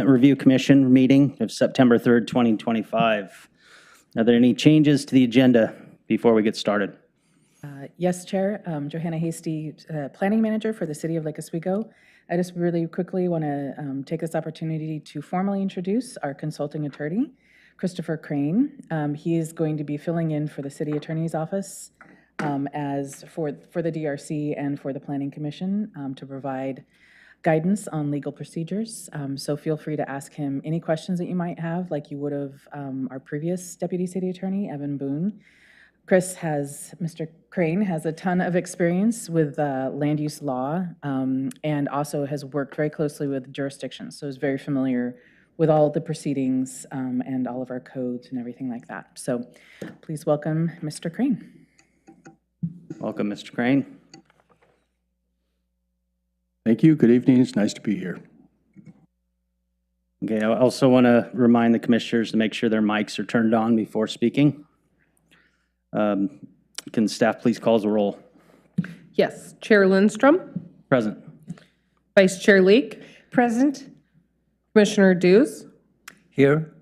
Review Commission meeting of September 3rd, 2025. Are there any changes to the agenda before we get started? Yes, Chair. Johanna Hasty, Planning Manager for the City of Lake Oswego. I just really quickly want to take this opportunity to formally introduce our consulting attorney, Christopher Crane. He is going to be filling in for the City Attorney's Office as for the DRC and for the Planning Commission to provide guidance on legal procedures. So feel free to ask him any questions that you might have, like you would have our previous Deputy City Attorney, Evan Boone. Mr. Crane has a ton of experience with land use law and also has worked very closely with jurisdictions. So is very familiar with all the proceedings and all of our codes and everything like that. So please welcome Mr. Crane. Welcome, Mr. Crane. Thank you. Good evening. It's nice to be here. Okay, I also want to remind the commissioners to make sure their mics are turned on before speaking. Can staff please call the roll? Yes. Chair Lindstrom? Present. Vice Chair Leake? Present. Commissioner Dews? Here.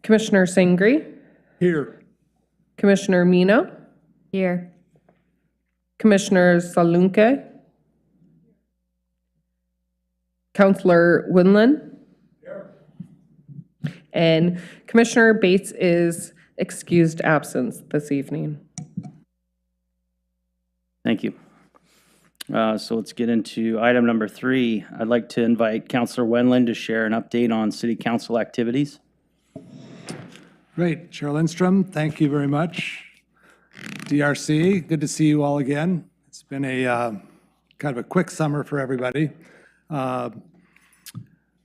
Commissioner Sangri? Here. Commissioner Mino? Here. Commissioner Salunke? Councilor Wendland? Here. And Commissioner Bates is excused absence this evening. Thank you. So let's get into item number 3. I'd like to invite Councilor Wendland to share an update on City Council activities. Great. Chair Lindstrom, thank you very much. DRC, good to see you all again. It's been a kind of a quick summer for everybody.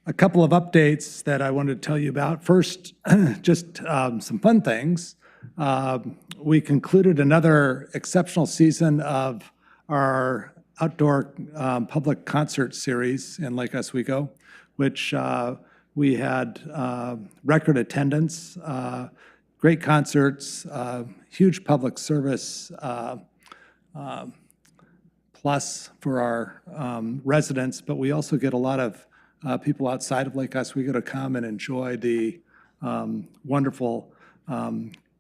A couple of updates that I wanted to tell you about. First, just some fun things. We concluded another exceptional season of our outdoor public concert series in Lake Oswego, which we had record attendance, great concerts, huge public service plus for our residents, but we also get a lot of people outside of Lake Oswego to come and enjoy the wonderful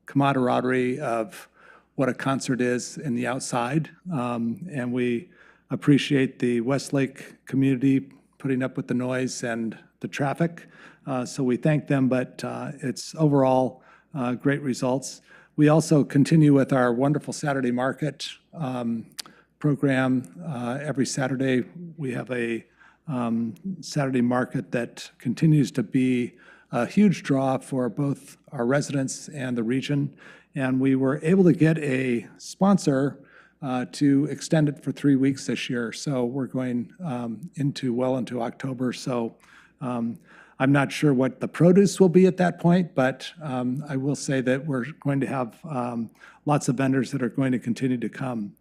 camaraderie of what a concert is in the outside. And we appreciate the Westlake community putting up with the noise and the traffic. So we thank them, but it's overall great results. We also continue with our wonderful Saturday market program. Every Saturday we have a Saturday market that continues to be a huge draw for both our residents and the region. And we were able to get a sponsor to extend it for 3 weeks this year. So we're going well into October. So I'm not sure what the produce will be at that point, but I will say that we're going to have lots of vendors that are going to continue to come.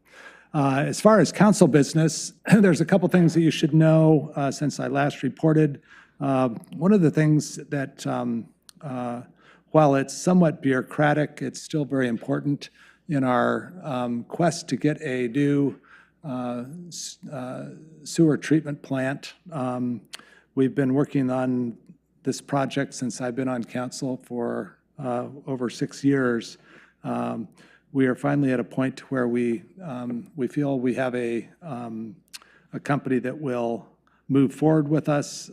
As far as council business, there's a couple things that you should know since I last reported. One of the things that, while it's somewhat bureaucratic, it's still very important in our quest to get a new sewer treatment plant. We've been working on this project since I've been on council for over 6 years. We are finally at a point where we feel we have a company that will move forward with us,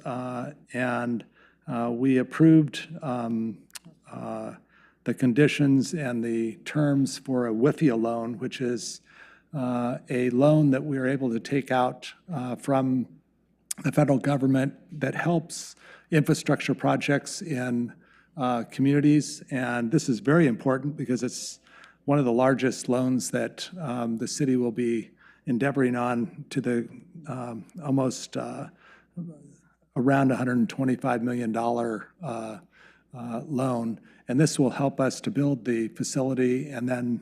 and we approved the conditions and the terms for a WIFIA loan, which is a loan that we are able to take out from the federal government that helps infrastructure projects in communities. And this is very important because it's one of the largest loans that the city will be endeavoring on to the almost around $125 million loan. And this will help us to build the facility. And then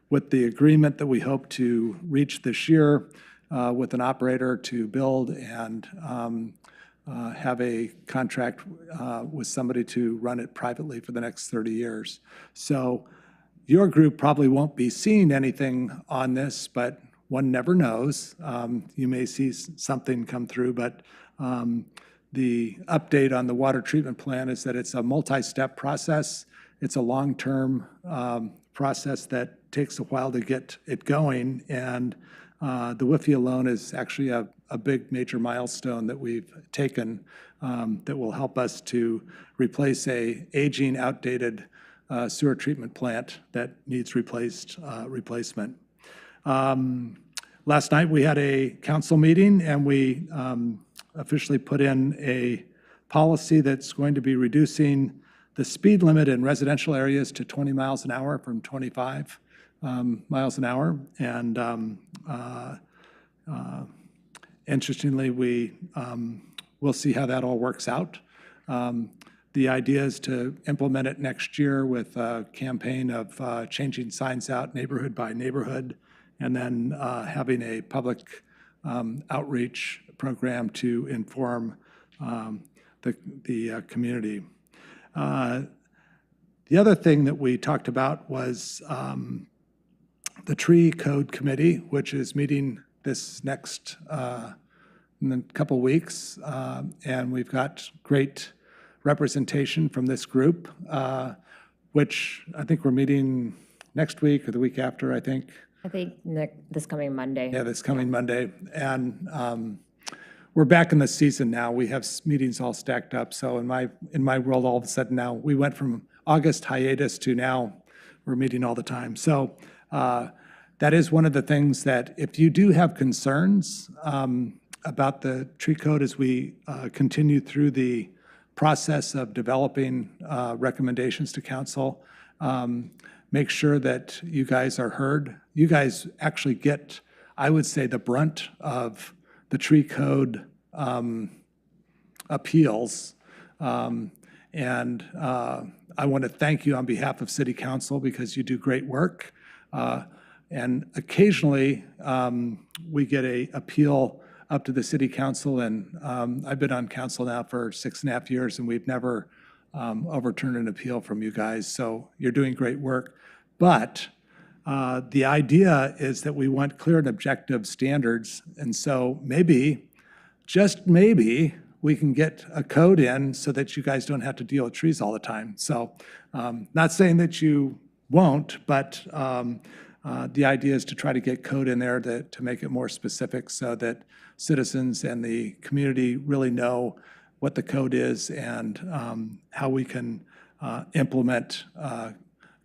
with the agreement that we hope to reach this year with an operator to build and have a contract with somebody to run it privately for the next 30 years. So your group probably won't be seeing anything on this, but one never knows. You may see something come through, but the update on the water treatment plan is that it's a multi-step process. It's a long-term process that takes a while to get it going, and the WIFI alone is actually a big major milestone that we've taken that will help us to replace a aging, outdated sewer treatment plant that needs replacement. Last night, we had a council meeting, and we officially put in a policy that's going to be reducing the speed limit in residential areas to 20 miles an hour from 25 miles an hour. And interestingly, we'll see how that all works out. The idea is to implement it next year with a campaign of changing signs out neighborhood by neighborhood, and then having a public outreach program to inform the community. The other thing that we talked about was the Tree Code Committee, which is meeting this next in a couple weeks, and we've got great representation from this group, which I think we're meeting next week or the week after, I think. I think this coming Monday. Yeah, this coming Monday. And we're back in the season now. We have meetings all stacked up. So in my world, all of a sudden now, we went from August hiatus to now we're meeting all the time. So that is one of the things that if you do have concerns about the tree code as we continue through the process of developing recommendations to council, make sure that you guys are heard. You guys actually get, I would say, the brunt of the tree code appeals. And I want to thank you on behalf of City Council because you do great work. And occasionally we get an appeal up to the City Council, and I've been on council now for 6.5 years, and we've never overturned an appeal from you guys. So you're doing great work. But the idea is that we want clear and objective standards. And so maybe, just maybe, we can get a code in so that you guys don't have to deal with trees all the time. So not saying that you won't, but the idea is to try to get code in there to make it more specific so that citizens and the community really know what the code is and how we can implement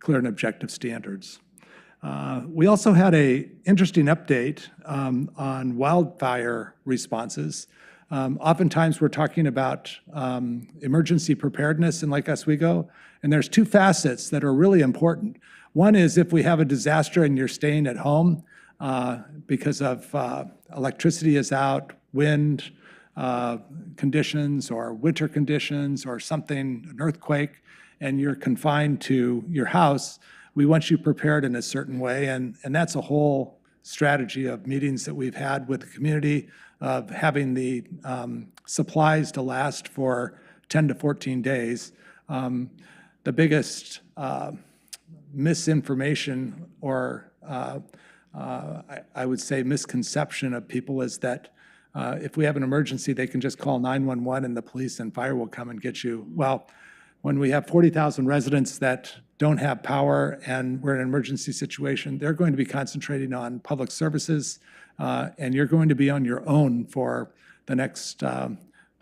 clear and objective standards. We also had an interesting update on wildfire responses. Oftentimes we're talking about emergency preparedness in Lake Oswego, and there's two facets that are really important. One is if we have a disaster and you're staying at home because of electricity is out, wind conditions or winter conditions or something, an earthquake, and you're confined to your house, we want you prepared in a certain way. And that's a whole strategy of meetings that we've had with the community of having the supplies to last for 10 to 14 days. The biggest misinformation or I would say misconception of people is that if we have an emergency, they can just call 911 and the police and fire will come and get you. Well, when we have 40,000 residents that don't have power and we're in an emergency situation, they're going to be concentrating on public services, and you're going to be on your own for the next,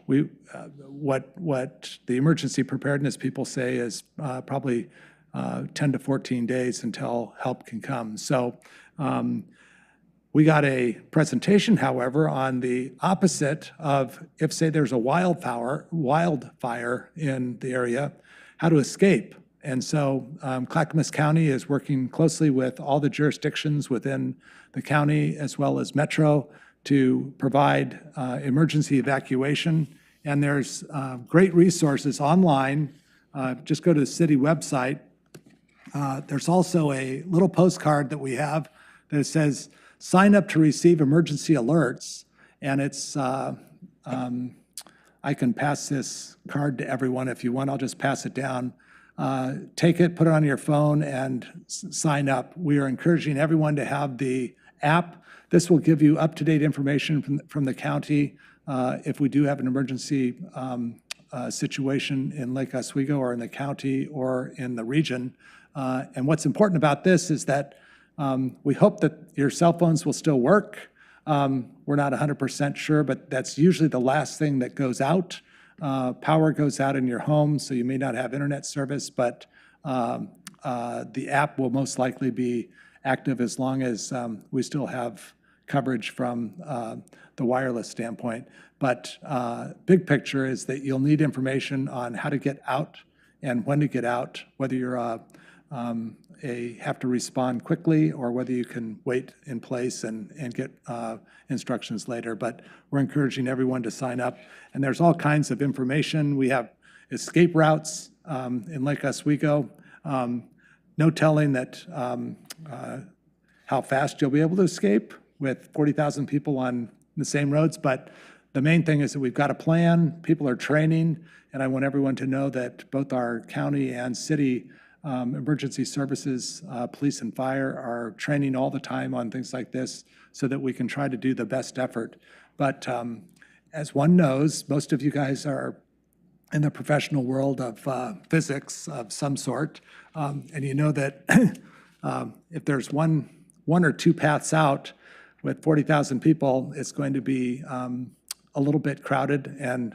what the emergency preparedness people say is probably 10 to 14 days until help can come. So we got a presentation, however, on the opposite of if, say, there's a wildfire in the area, how to escape. And so Clackamas County is working closely with all the jurisdictions within the county as well as Metro to provide emergency evacuation. And there's great resources online. Just go to the city website. There's also a little postcard that we have that says, sign up to receive emergency alerts. And it's, I can pass this card to everyone if you want. I'll just pass it down. Take it, put it on your phone, and sign up. We are encouraging everyone to have the app This will give you up-to-date information from the county if we do have an emergency situation in Lake Oswego or in the county or in the region. And what's important about this is that we hope that your cell phones will still work. We're not 100% sure, but that's usually the last thing that goes out. Power goes out in your home, so you may not have internet service, but the app will most likely be active as long as we still have coverage from the wireless standpoint. But big picture is that you'll need information on how to get out and when to get out, whether you're have to respond quickly or whether you can wait in place and get instructions later. But we're encouraging everyone to sign up. And there's all kinds of information. We have escape routes in Lake Oswego. No telling that how fast you'll be able to escape with 40,000 people on the same roads, but the main thing is that we've got a plan, people are training, and I want everyone to know that both our county and city emergency services, police and fire are training all the time on things like this so that we can try to do the best effort. But as one knows, most of you guys are in the professional world of physics of some sort, and you know that if there's one or two paths out with 40,000 people, it's going to be a little bit crowded, and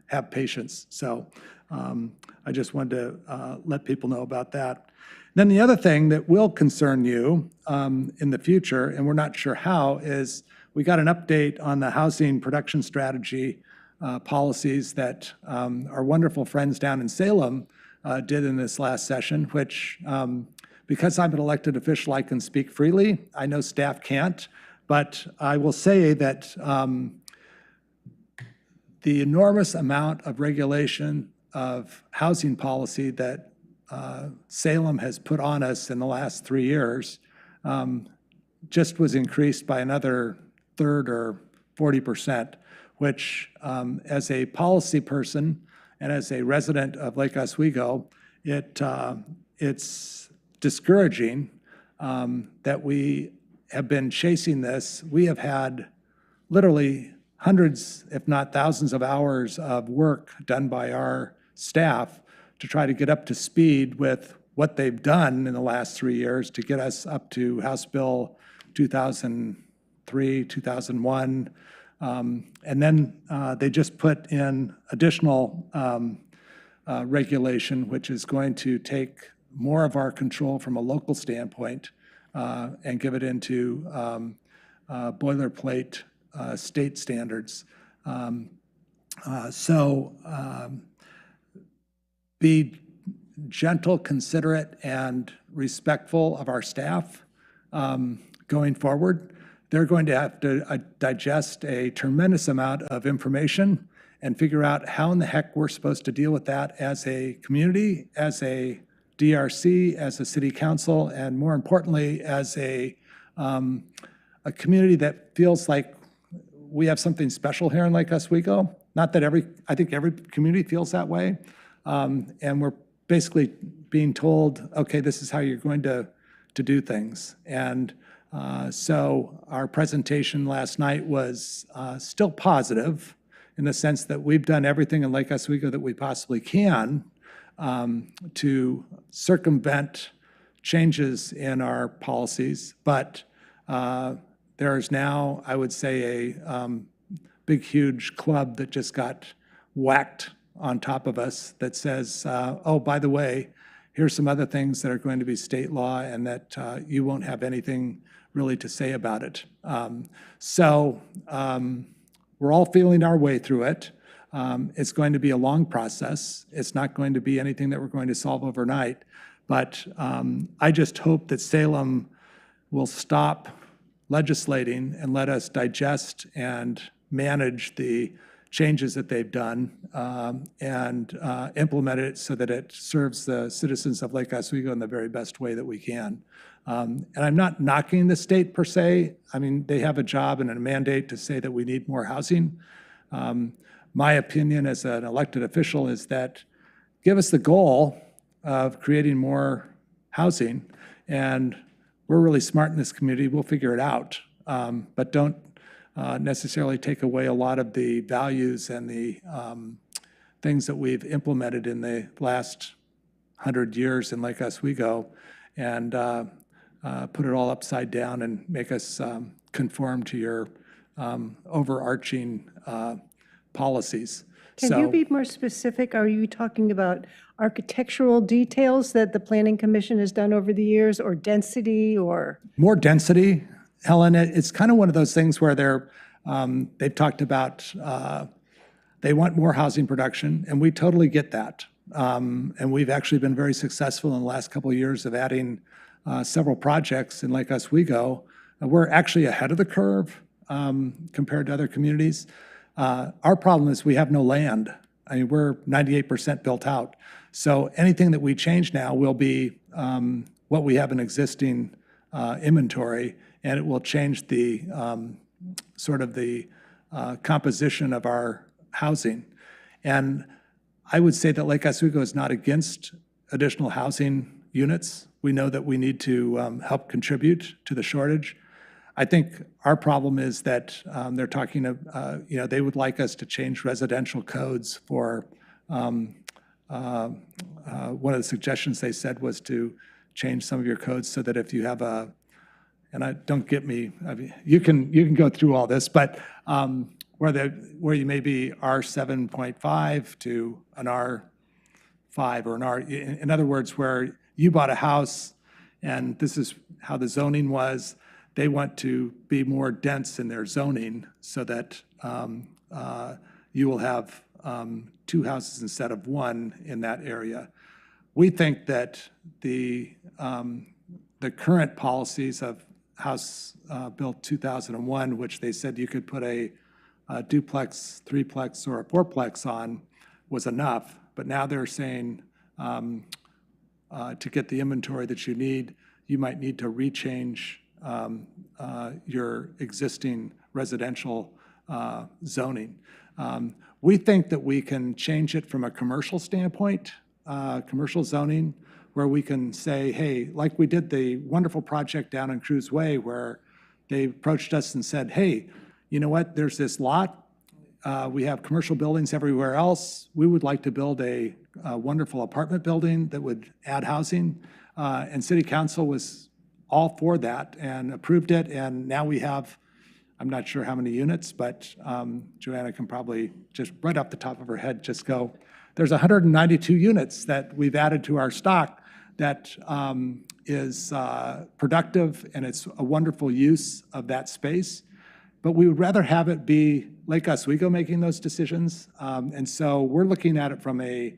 have patience. So I just wanted to let people know about that. Then the other thing that will concern you in the future, and we're not sure how, is we got an update on the housing production strategy policies that our wonderful friends down in Salem did in this last session, which because I'm an elected official, I can speak freely. I know staff can't, but I will say that the enormous amount of regulation of housing policy that Salem has put on us in the last 3 years just was increased by another third or 40%, which as a policy person and as a resident of Lake Oswego, it's discouraging that we have been chasing this. We have had literally hundreds, if not thousands of hours of work done by our staff to try to get up to speed with what they've done in the last 3 years to get us up to House Bill 2003, 2001. And then they just put in additional regulation, which is going to take more of our control from a local standpoint and give it into boilerplate state standards. Be gentle, considerate, and respectful of our staff going forward. They're going to have to digest a tremendous amount of information and figure out how in the heck we're supposed to deal with that as a community, as a DRC, as a city council, and more importantly, as a community that feels like we have something special here in Lake Oswego. Not that I think every community feels that way. And we're basically being told, okay, this is how you're going to do things. And so our presentation last night was still positive in the sense that we've done everything in Lake Oswego that we possibly can to circumvent changes in our policies. But there is now, I would say, a big, huge club that just got whacked on top of us that says, oh, by the way, here's some other things that are going to be state law and that you won't have anything really to say about it. We're all feeling our way through it. It's going to be a long process. It's not going to be anything that we're going to solve overnight. But I just hope that Salem will stop legislating and let us digest and manage the changes that they've done and implement it so that it serves the citizens of Lake Oswego in the very best way that we can. And I'm not knocking the state per se. I mean, they have a job and a mandate to say that we need more housing. My opinion as an elected official is that give us the goal of creating more housing, and we're really smart in this community. We'll figure it out. but don't necessarily take away a lot of the values and the things that we've implemented in the last 100 years in Lake Oswego, and put it all upside down and make us conform to your overarching policies. Can you be more specific? Are you talking about architectural details that the Planning Commission has done over the years, or density, or? More density, Helen. It's kind of one of those things where they've talked about they want more housing production, and we totally get that. And we've actually been very successful in the last couple of years of adding several projects in Lake Oswego. We're actually ahead of the curve compared to other communities. Our problem is we have no land. I mean, we're 98% built out. So anything that we change now will be what we have in existing inventory, and it will change the sort of the composition of our housing. And I would say that Lake Oswego is not against additional housing units. We know that we need to help contribute to the shortage. I think our problem is that they're talking of, they would like us to change residential codes for, one of the suggestions they said was to change some of your codes so that if you have don't get me, I mean, you can go through all this, but where you may be R7.5 to an R5 or an R, in other words, where you bought a house and this is how the zoning was, they want to be more dense in their zoning so that you will have 2 houses instead of 1 in that area. We think that the current policies of House Bill 2001, which they said you could put a duplex, 3-plex, or a 4-plex on, was enough. But now they're saying to get the inventory that you need, you might need to rechange your existing residential zoning. We think that we can change it from a commercial standpoint, commercial zoning, where we can say, hey, like we did the wonderful project down in Cruz Way where they approached us and said, hey, you know what, there's this lot. We have commercial buildings everywhere else. We would like to build a wonderful apartment building that would add housing. And City Council was all for that and approved it. And now we have, I'm not sure how many units, but Joanna can probably just right off the top of her head just go, there's 192 units that we've added to our stock that is productive, and it's a wonderful use of that space. But we would rather have it be Lake Oswego making those decisions. And so we're looking at it from a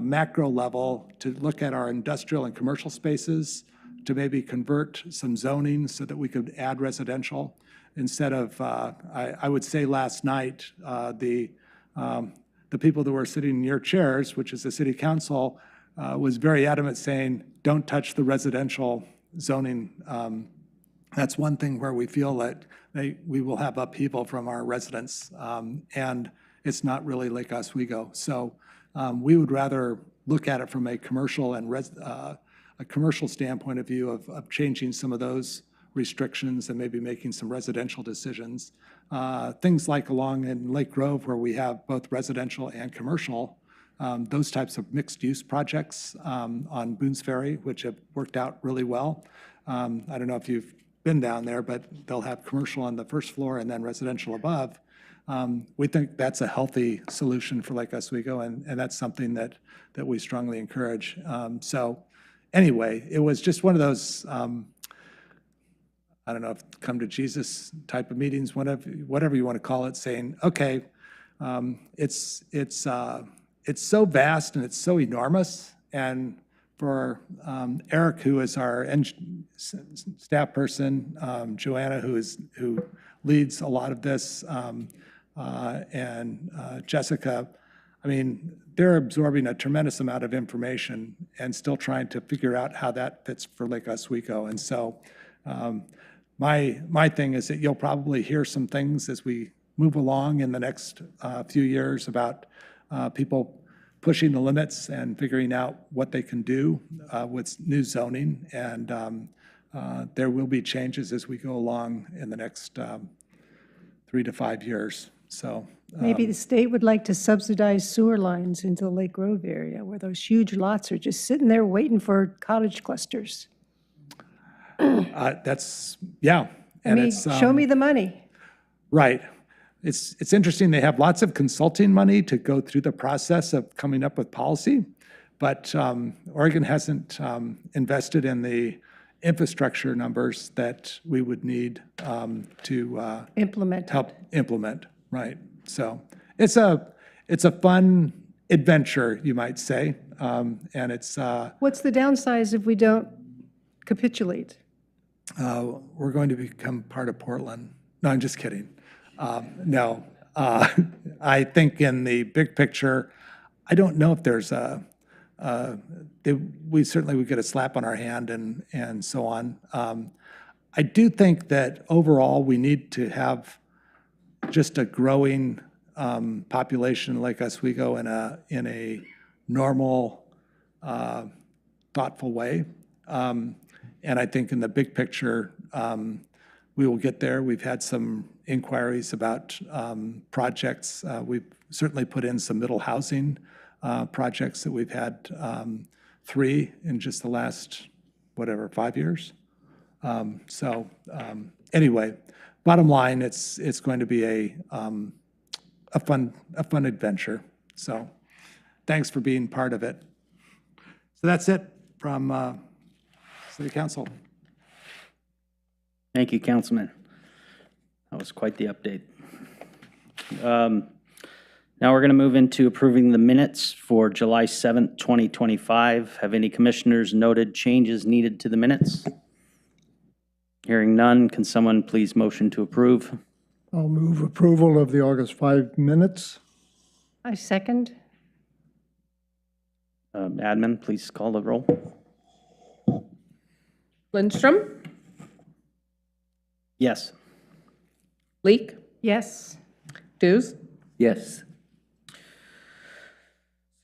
macro level to look at our industrial and commercial spaces, to maybe convert some zoning so that we could add residential instead of, I would say last night, the people that were sitting in your chairs, which is the City Council, was very adamant saying, don't touch the residential zoning. That's one thing where we feel that we will have upheaval from our residents, and it's not really Lake Oswego. So we would rather look at it from a commercial and a commercial standpoint of view of changing some of those restrictions and maybe making some residential decisions. Things like along in Lake Grove where we have both residential and commercial, those types of mixed-use projects on Boone's Ferry, which have worked out really well. I don't know if you've been down there, but they'll have commercial on the first floor and then residential above. We think that's a healthy solution for Lake Oswego, and that's something that we strongly encourage. So anyway, it was just one of those, I don't know if come to Jesus type of meetings, whatever you want to call it, saying, okay, it's so vast and it's so enormous. And for Eric, who is our staff person, Joanna, who leads a lot of this, and Jessica, I mean, they're absorbing a tremendous amount of information and still trying to figure out how that fits for Lake Oswego. And so my thing is that you'll probably hear some things as we move along in the next few years about people pushing the limits and figuring out what they can do with new zoning. And there will be changes as we go along in the next 3 to 5 years. So Maybe the state would like to subsidize sewer lines into the Lake Grove area where those huge lots are just sitting there waiting for cottage clusters. that's, yeah. I And mean, it's, show me the money. right. It's interesting, they have lots of consulting money to go through the process of coming up with policy, but Oregon hasn't invested in the infrastructure numbers that we would need to Implement. help implement, right? So it's a fun adventure, you might say, and it's, What's the downside if we don't capitulate? we're going to become part of Portland. No, I'm just kidding. No, I think in the big picture, I don't know if there's we certainly would get a slap on our hand and so on. I do think that overall, we need to have just a growing population like Oswego in a normal, thoughtful way. And I think in the big picture, we will get there. We've had some inquiries about projects. We've certainly put in some middle housing projects that we've had 3 in just the last, 5 years. Anyway, bottom line, it's going to be a fun adventure. So thanks for being part of it. So that's it from City Council. Thank you, Councilman. That was quite the update. Now we're going to move into approving the minutes for July 7th, 2025. Have any commissioners noted changes needed to the minutes? Hearing none, can someone please motion to approve? I'll move approval of the August 5 minutes. I second. Admin, please call the roll. Lindstrom, Yes. Leek, Yes. Dews, Yes.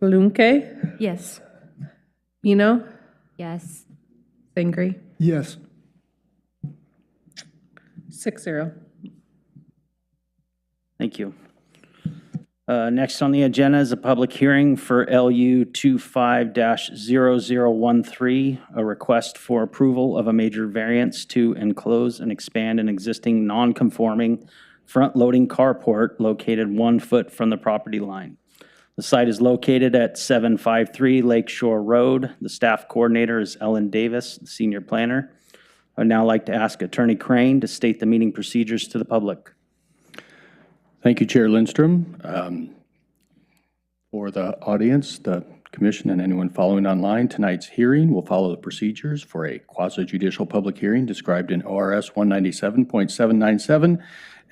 Salunke, Yes. Eno, Yes. Sangre, Yes. 6-0. Thank you. Next on the agenda is a public hearing for LU 25-0013, a request for approval of a major variance to enclose and expand an existing non-conforming front-loading carport located 1 foot from the property line. The site is located at 753 Lakeshore Road. The staff coordinator is Ellen Davis, the senior planner. I'd now like to ask Attorney Crane to state the meeting procedures to the public. Thank you, Chair Lindstrom. For the audience, the commission, and anyone following online, tonight's hearing will follow the procedures for a quasi-judicial public hearing described in ORS 197.797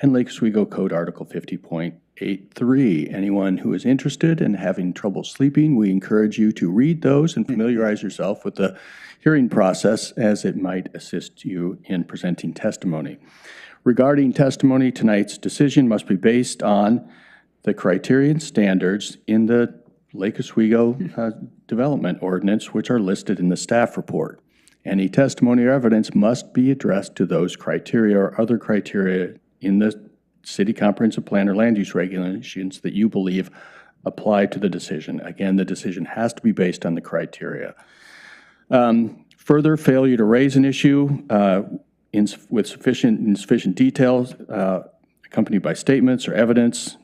and Lake Oswego Code Article 50.83. Anyone who is interested in having trouble sleeping, we encourage you to read those and familiarize yourself with the hearing process as it might assist you in presenting testimony. Regarding testimony, tonight's decision must be based on the criteria and standards in the Lake Oswego Development Ordinance, which are listed in the staff report. Any testimony or evidence must be addressed to those criteria or other criteria in the City Comprehensive Plan or land use regulations that you believe apply to the decision. Again, the decision has to be based on the criteria. Further, failure to raise an issue with insufficient details, accompanied by statements or evidence,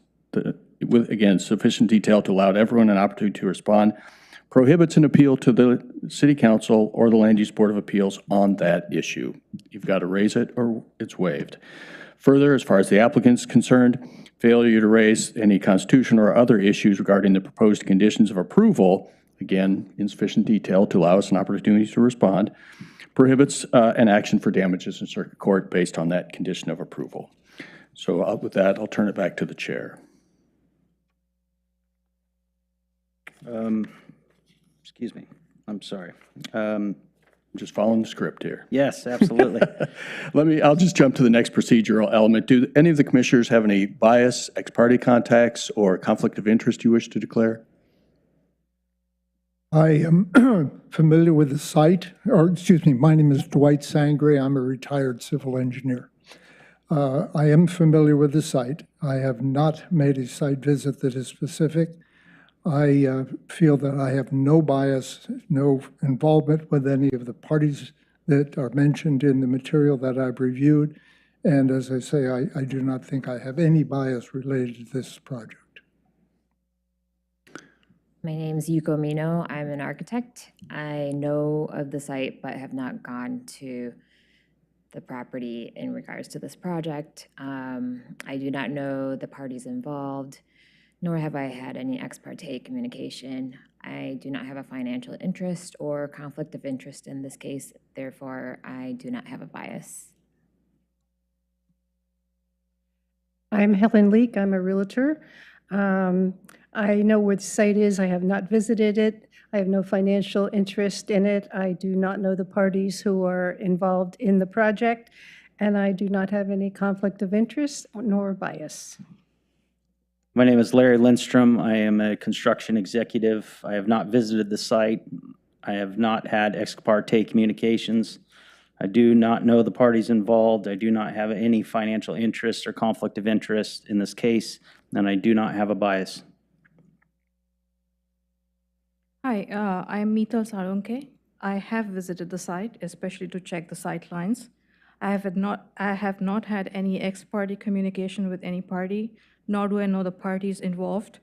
with, again, sufficient detail to allow everyone an opportunity to respond, prohibits an appeal to the City Council or the Land Use Board of Appeals on that issue. You've got to raise it or it's waived. Further, as far as the applicant's concerned, failure to raise any constitutional or other issues regarding the proposed conditions of approval, again, insufficient detail to allow us an opportunity to respond, prohibits an action for damages in circuit court based on that condition of approval. So with that, I'll turn it back to the chair. Excuse me, I'm sorry. I'm just following the script here. Yes, absolutely. I'll just jump to the next procedural element. Do any of the commissioners have any bias, ex parte contacts, or conflict of interest you wish to declare? I am familiar with the site, or excuse me, my name is Dwight Sangre. I'm a retired civil engineer. I am familiar with the site. I have not made a site visit that is specific. I feel that I have no bias, no involvement with any of the parties that are mentioned in the material that I've reviewed. And as I say, I do not think I have any bias related to this project. My name's Yuko Mino. I'm an architect. I know of the site, but have not gone to the property in regards to this project. I do not know the parties involved, nor have I had any ex parte communication. I do not have a financial interest or conflict of interest in this case. Therefore, I do not have a bias. I'm Helen Leek. I'm a realtor. I know where the site is. I have not visited it. I have no financial interest in it. I do not know the parties who are involved in the project, and I do not have any conflict of interest nor bias. My name is Larry Lindstrom. I am a construction executive. I have not visited the site. I have not had ex parte communications. I do not know the parties involved. I do not have any financial interest or conflict of interest in this case, and I do not have a bias. Hi, I'm Meetal Sarunke. I have visited the site, especially to check the sight lines. I have not had any ex parte communication with any party, nor do I know the parties involved.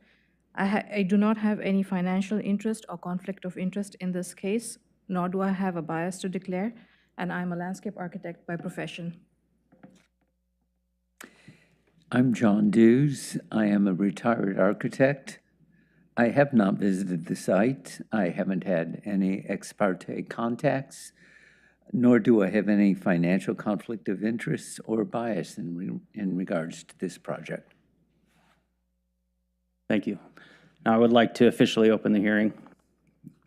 I do not have any financial interest or conflict of interest in this case, nor do I have a bias to declare, and I'm a landscape architect by profession. I'm John Dews. I am a retired architect. I have not visited the site. I haven't had any ex parte contacts, nor do I have any financial conflict of interest or bias in regards to this project. Thank you. Now I would like to officially open the hearing.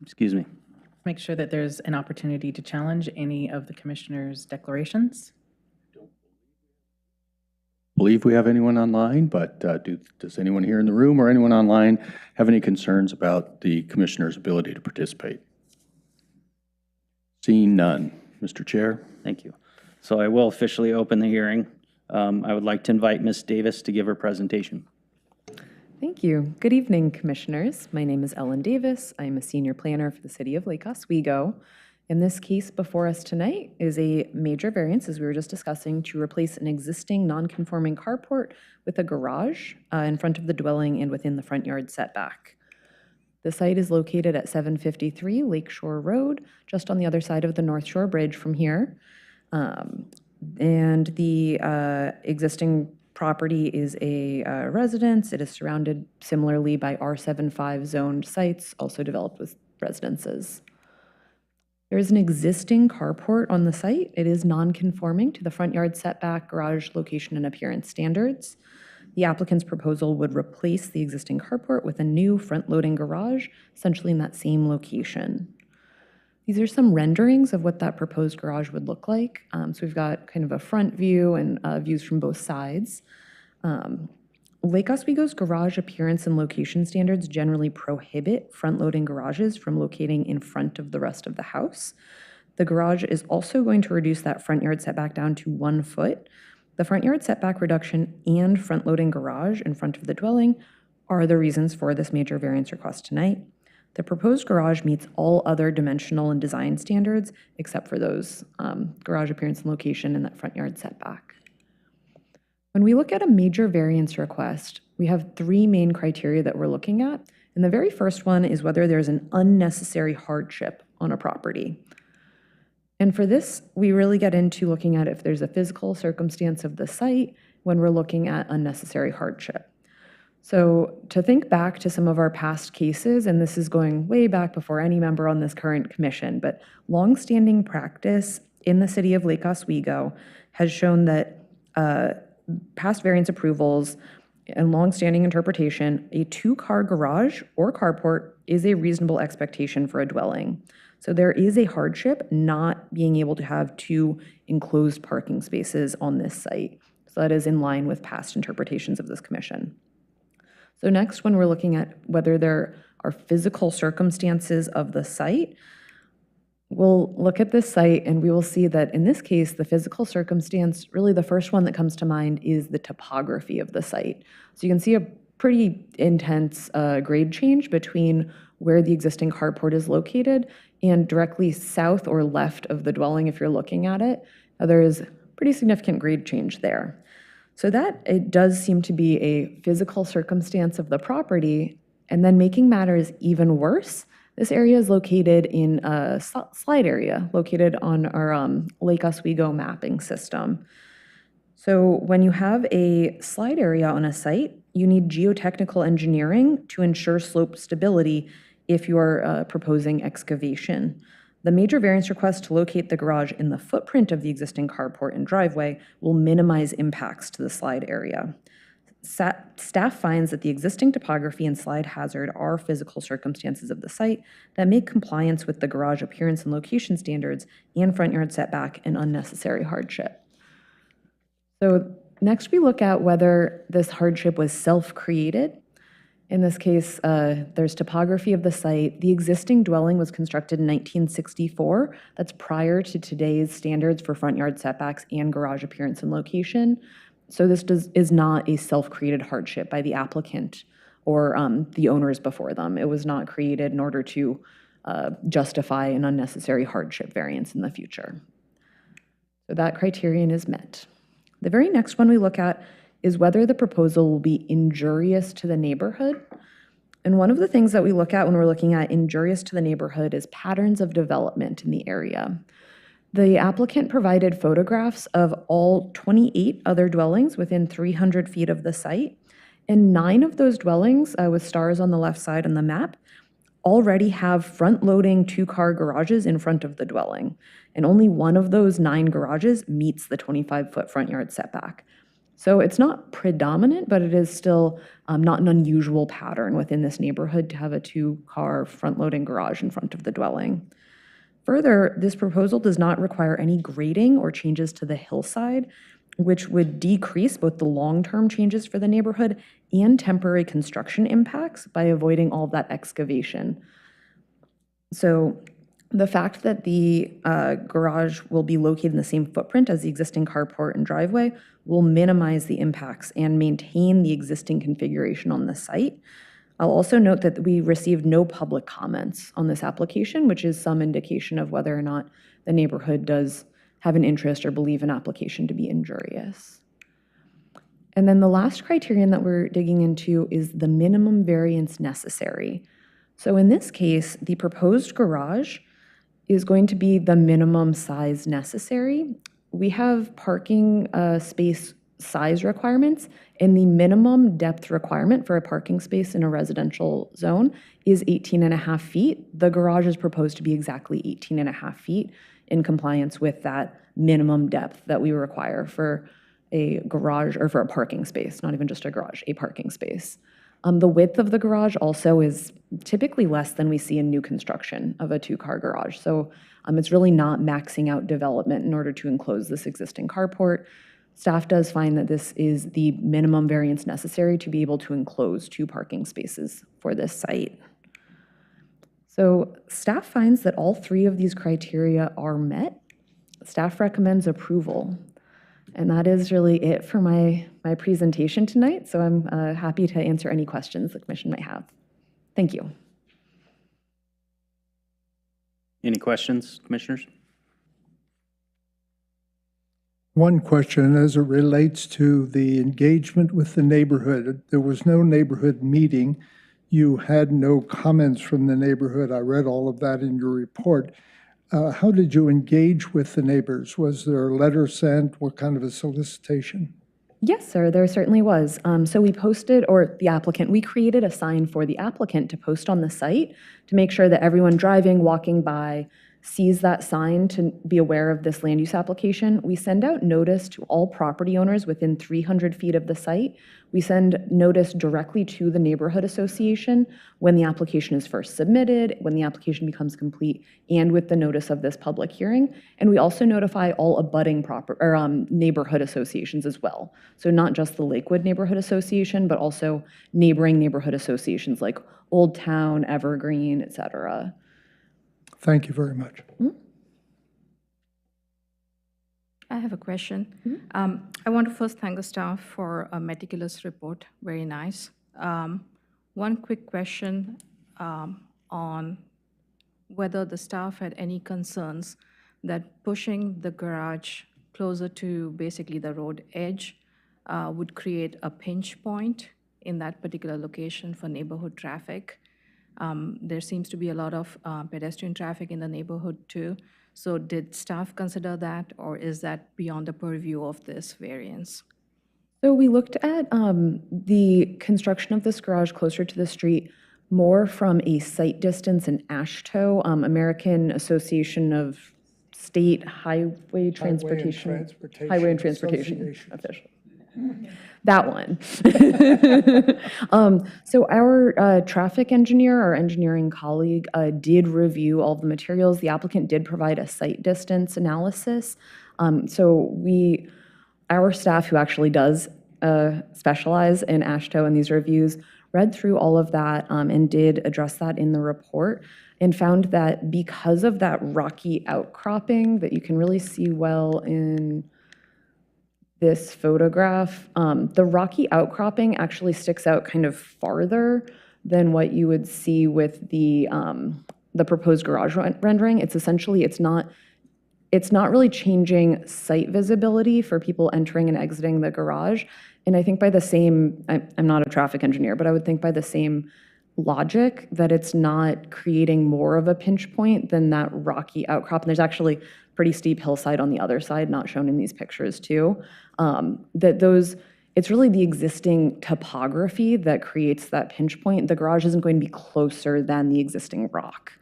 Excuse me. Make sure that there's an opportunity to challenge any of the commissioners' declarations. Believe we have anyone online, but does anyone here in the room or anyone online have any concerns about the commissioner's ability to participate? Seeing none. Mr. Chair. Thank you. So I will officially open the hearing. I would like to invite Ms. Davis to give her presentation. Thank you. Good evening, commissioners. My name is Ellen Davis. I am a senior planner for the city of Lake Oswego. In this case before us tonight is a major variance, as we were just discussing, to replace an existing non-conforming carport with a garage in front of the dwelling and within the front yard setback. The site is located at 753 Lakeshore Road, just on the other side of the North Shore Bridge from here. And the existing property is a residence. It is surrounded similarly by R75 zoned sites, also developed with residences. There is an existing carport on the site. It is non-conforming to the front yard setback, garage location, and appearance standards. The applicant's proposal would replace the existing carport with a new front-loading garage, essentially in that same location. These are some renderings of what that proposed garage would look like. So we've got kind of a front view and views from both sides. Lake Oswego's garage appearance and location standards generally prohibit front-loading garages from locating in front of the rest of the house. The garage is also going to reduce that front yard setback down to 1 foot. The front yard setback reduction and front-loading garage in front of the dwelling are the reasons for this major variance request tonight. The proposed garage meets all other dimensional and design standards except for those garage appearance and location and that front yard setback. When we look at a major variance request, we have 3 main criteria that we're looking at. And the very first one is whether there's an unnecessary hardship on a property. And for this, we really get into looking at if there's a physical circumstance of the site when we're looking at unnecessary hardship. So to think back to some of our past cases, and this is going way back before any member on this current commission, but longstanding practice in the city of Lake Oswego has shown that past variance approvals and longstanding interpretation, a 2-car garage or carport is a reasonable expectation for a dwelling. So there is a hardship not being able to have 2 enclosed parking spaces on this site. So that is in line with past interpretations of this commission. So next, when we're looking at whether there are physical circumstances of the site. We'll look at this site and we will see that in this case, the physical circumstance, really the first one that comes to mind is the topography of the site. So you can see a pretty intense grade change between where the existing carport is located and directly south or left of the dwelling if you're looking at it. There is pretty significant grade change there. So that it does seem to be a physical circumstance of the property. And then making matters even worse, this area is located in a slide area located on our Lake Oswego mapping system. So when you have a slide area on a site, you need geotechnical engineering to ensure slope stability if you are proposing excavation. The major variance request to locate the garage in the footprint of the existing carport and driveway will minimize impacts to the slide area. Staff finds that the existing topography and slide hazard are physical circumstances of the site that make compliance with the garage appearance and location standards and front yard setback an unnecessary hardship. So next we look at whether this hardship was self-created. In this case, there's topography of the site. The existing dwelling was constructed in 1964. That's prior to today's standards for front yard setbacks and garage appearance and location. So this is not a self-created hardship by the applicant or the owners before them. It was not created in order to justify an unnecessary hardship variance in the future. So that criterion is met. The very next one we look at is whether the proposal will be injurious to the neighborhood. And one of the things that we look at when we're looking at injurious to the neighborhood is patterns of development in the area. The applicant provided photographs of all 28 other dwellings within 300 feet of the site, and 9 of those dwellings, with stars on the left side on the map, already have front-loading 2-car garages in front of the dwelling. And only one of those 9 garages meets the 25-foot front yard setback. So it's not predominant, but it is still not an unusual pattern within this neighborhood to have a 2-car front-loading garage in front of the dwelling. Further, this proposal does not require any grading or changes to the hillside, which would decrease both the long-term changes for the neighborhood and temporary construction impacts by avoiding all of that excavation. So the fact that the garage will be located in the same footprint as the existing carport and driveway will minimize the impacts and maintain the existing configuration on the site. I'll also note that we received no public comments on this application, which is some indication of whether or not the neighborhood does have an interest or believe an application to be injurious. And then the last criterion that we're digging into is the minimum variance necessary. So in this case, the proposed garage is going to be the minimum size necessary. We have parking space size requirements, and the minimum depth requirement for a parking space in a residential zone is 18.5 feet. The garage is proposed to be exactly 18.5 feet in compliance with that minimum depth that we require for a garage or for a parking space, not even just a garage, a parking space. The width of the garage also is typically less than we see in new construction of a 2-car garage. So it's really not maxing out development in order to enclose this existing carport. Staff does find that this is the minimum variance necessary to be able to enclose 2 parking spaces for this site. So staff finds that all 3 of these criteria are met. Staff recommends approval. And that is really it for my presentation tonight. So I'm happy to answer any questions the commission might have. Thank you. Any questions, commissioners? One question as it relates to the engagement with the neighborhood. There was no neighborhood meeting. You had no comments from the neighborhood. I read all of that in your report. How did you engage with the neighbors? Was there a letter sent? What kind of a solicitation? Yes, sir, there certainly was. So we posted, or the applicant, we created a sign for the applicant to post on the site to make sure that everyone driving, walking by, sees that sign to be aware of this land use application, we send out notice to all property owners within 300 feet of the site. We send notice directly to the neighborhood association when the application is first submitted, when the application becomes complete, and with the notice of this public hearing. And we also notify all abutting neighborhood associations as well. So not just the Lakewood Neighborhood Association, but also neighboring neighborhood associations like Old Town, Evergreen, et cetera. Thank you very much. I have a question. I want to first thank the staff for a meticulous report. Very nice. One quick question on whether the staff had any concerns that pushing the garage closer to basically the road edge would create a pinch point in that particular location for neighborhood traffic. There seems to be a lot of pedestrian traffic in the neighborhood too. So did staff consider that, or is that beyond the purview of this variance? So we looked at the construction of this garage closer to the street more from a site distance in AASHTO, American Association of State Highway Transportation Officials. That one. So our traffic engineer, our engineering colleague, did review all the materials. The applicant did provide a site distance analysis. Our staff, who actually does specialize in AASHTO and these reviews, read through all of that and did address that in the report, and found that because of that rocky outcropping that you can really see well in this photograph, the rocky outcropping actually sticks out kind of farther than what you would see with the proposed garage rendering. It's not really changing site visibility for people entering and exiting the garage. And I think by the same, I'm not a traffic engineer, but I would think by the same logic that it's not creating more of a pinch point than that rocky outcrop. And there's actually pretty steep hillside on the other side, not shown in these pictures too. It's really the existing topography that creates that pinch point. The garage isn't going to be closer than the existing rock.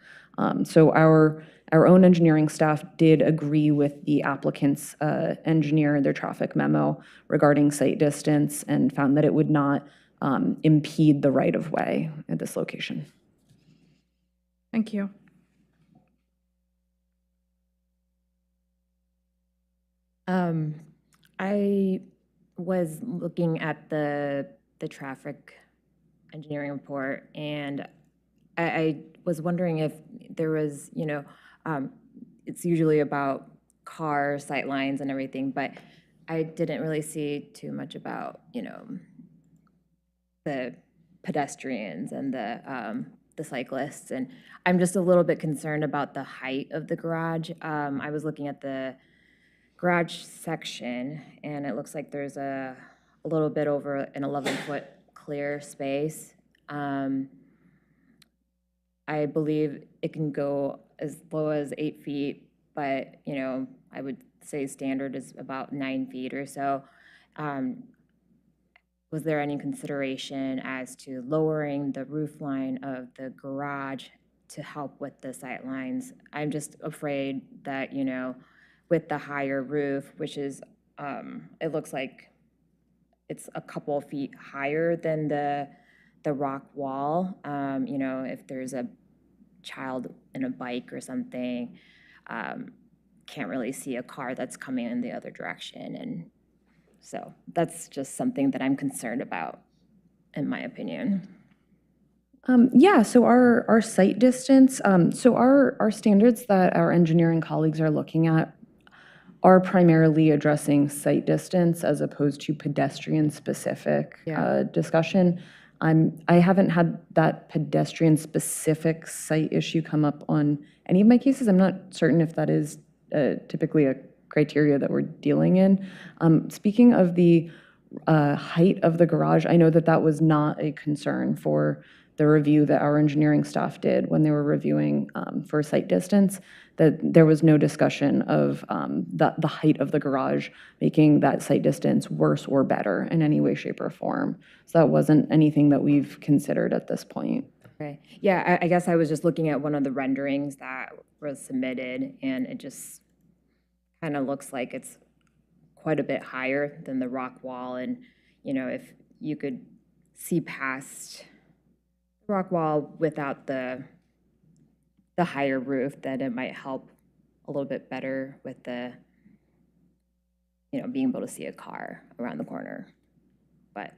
So our own engineering staff did agree with the applicant's engineer in their traffic memo regarding site distance and found that it would not impede the right-of-way at this location. Thank you. I was looking at the traffic engineering report, and I was wondering if there was, it's usually about car sight lines and everything, but I didn't really see too much about, the pedestrians and the cyclists, and I'm just a little bit concerned about the height of the garage. I was looking at the garage section, and it looks like there's a little bit over an 11-foot clear space. I believe it can go as low as 8 feet, but I would say standard is about 9 feet or so. Was there any consideration as to lowering the roof line of the garage to help with the sight lines? I'm just afraid that, with the higher roof, which is, it looks like it's a couple of feet higher than the rock wall. If there's a child in a bike or something, can't really see a car that's coming in the other direction. And so that's just something that I'm concerned about, in my opinion. Yeah, so our site distance, so our standards that our engineering colleagues are looking at are primarily addressing site distance as opposed to pedestrian-specific discussion. I haven't had that pedestrian-specific site issue come up on any of my cases. I'm not certain if that is typically a criteria that we're dealing in. Speaking of the height of the garage, I know that that was not a concern for the review that our engineering staff did when they were reviewing for site distance, that there was no discussion of the height of the garage making that site distance worse or better in any way, shape, or form. So that wasn't anything that we've considered at this point. Okay. Yeah, I guess I was just looking at one of the renderings that was submitted, and it just kind of looks like it's quite a bit higher than the rock wall. And, you know, if you could see past the rock wall without the higher roof, then it might help a little bit better with the, you know, being able to see a car around the corner. But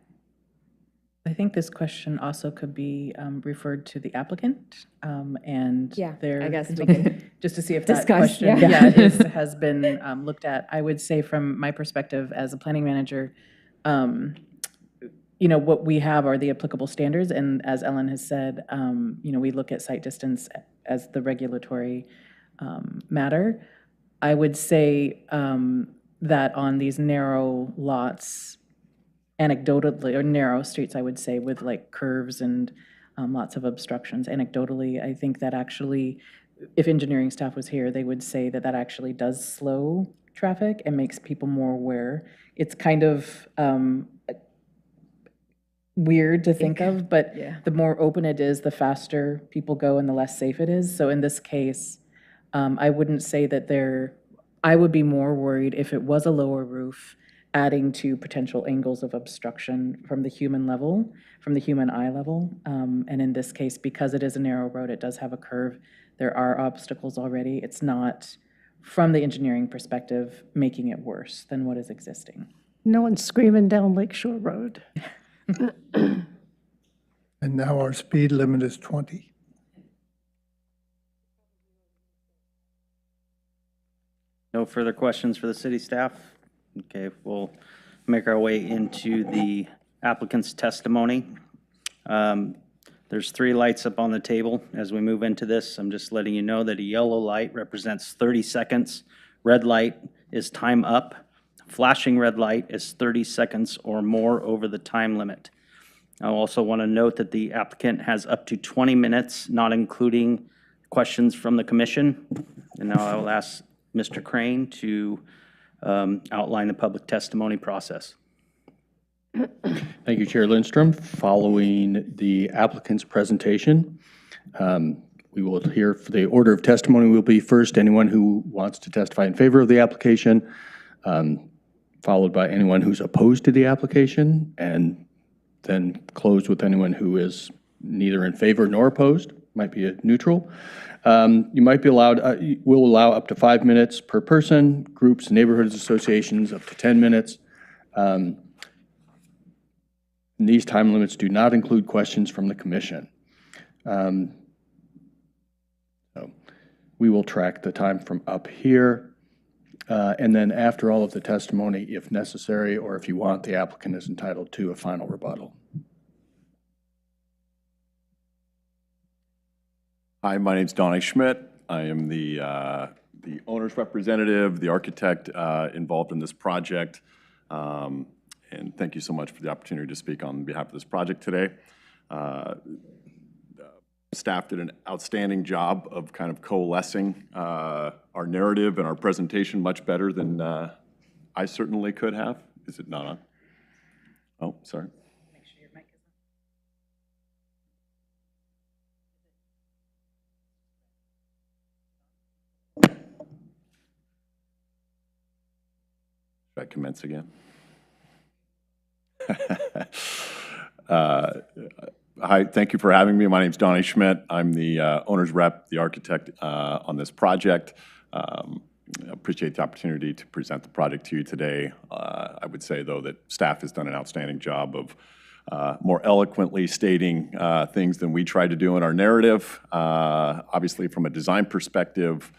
I think this question also could be referred to the applicant, and Yeah, their I guess we consultant, can just to see if that discuss, question, yeah. has been looked at. I would say from my perspective as a planning manager, you know, what we have are the applicable standards, and as Ellen has said, you know, we look at site distance as the regulatory matter. I would say that on these narrow lots, anecdotally, or narrow streets, I would say, with like curves and lots of obstructions, anecdotally, I think that actually, if engineering staff was here, they would say that that actually does slow traffic and makes people more aware. It's kind of weird to think of, but the more open it is, the faster people go and the less safe it is. So in this case, I wouldn't say that I would be more worried if it was a lower roof, adding to potential angles of obstruction from the human level, from the human eye level. And in this case, because it is a narrow road, it does have a curve, there are obstacles already. It's not, from the engineering perspective, making it worse than what is existing. No one's screaming down Lakeshore Road. And now our speed limit is 20. No further questions for the city staff? Okay, we'll make our way into the applicant's testimony. There's 3 lights up on the table. As we move into this, I'm just letting you know that a yellow light represents 30 seconds. Red light is time up. Flashing red light is 30 seconds or more over the time limit. I also want to note that the applicant has up to 20 minutes, not including questions from the commission. And now I will ask Mr. Crane to outline the public testimony process. Thank you, Chair Lindstrom. Following the applicant's presentation, we will hear, for the order of testimony will be first anyone who wants to testify in favor of the application, followed by anyone who's opposed to the application, and then close with anyone who is neither in favor nor opposed, might be a neutral. You might be allowed, we'll allow up to 5 minutes per person, groups, neighborhoods, associations, up to 10 minutes. These time limits do not include questions from the commission. So we will track the time from up here. And then after all of the testimony, if necessary, or if you want, the applicant is entitled to a final rebuttal. Hi, my name's Donnie Schmidt. I am the owner's representative, the architect involved in this project. And thank you so much for the opportunity to speak on behalf of this project today. Staff did an outstanding job of kind of coalescing our narrative and our presentation much better than I certainly could have. Is it not on? Oh, sorry. Make sure your mic is on. Should I commence again? Hi, thank you for having me. My name's Donnie Schmidt. I'm the owner's rep, the architect on this project. Appreciate the opportunity to present the project to you today. I would say, though, that staff has done an outstanding job of more eloquently stating things than we tried to do in our narrative. Obviously, from a design perspective,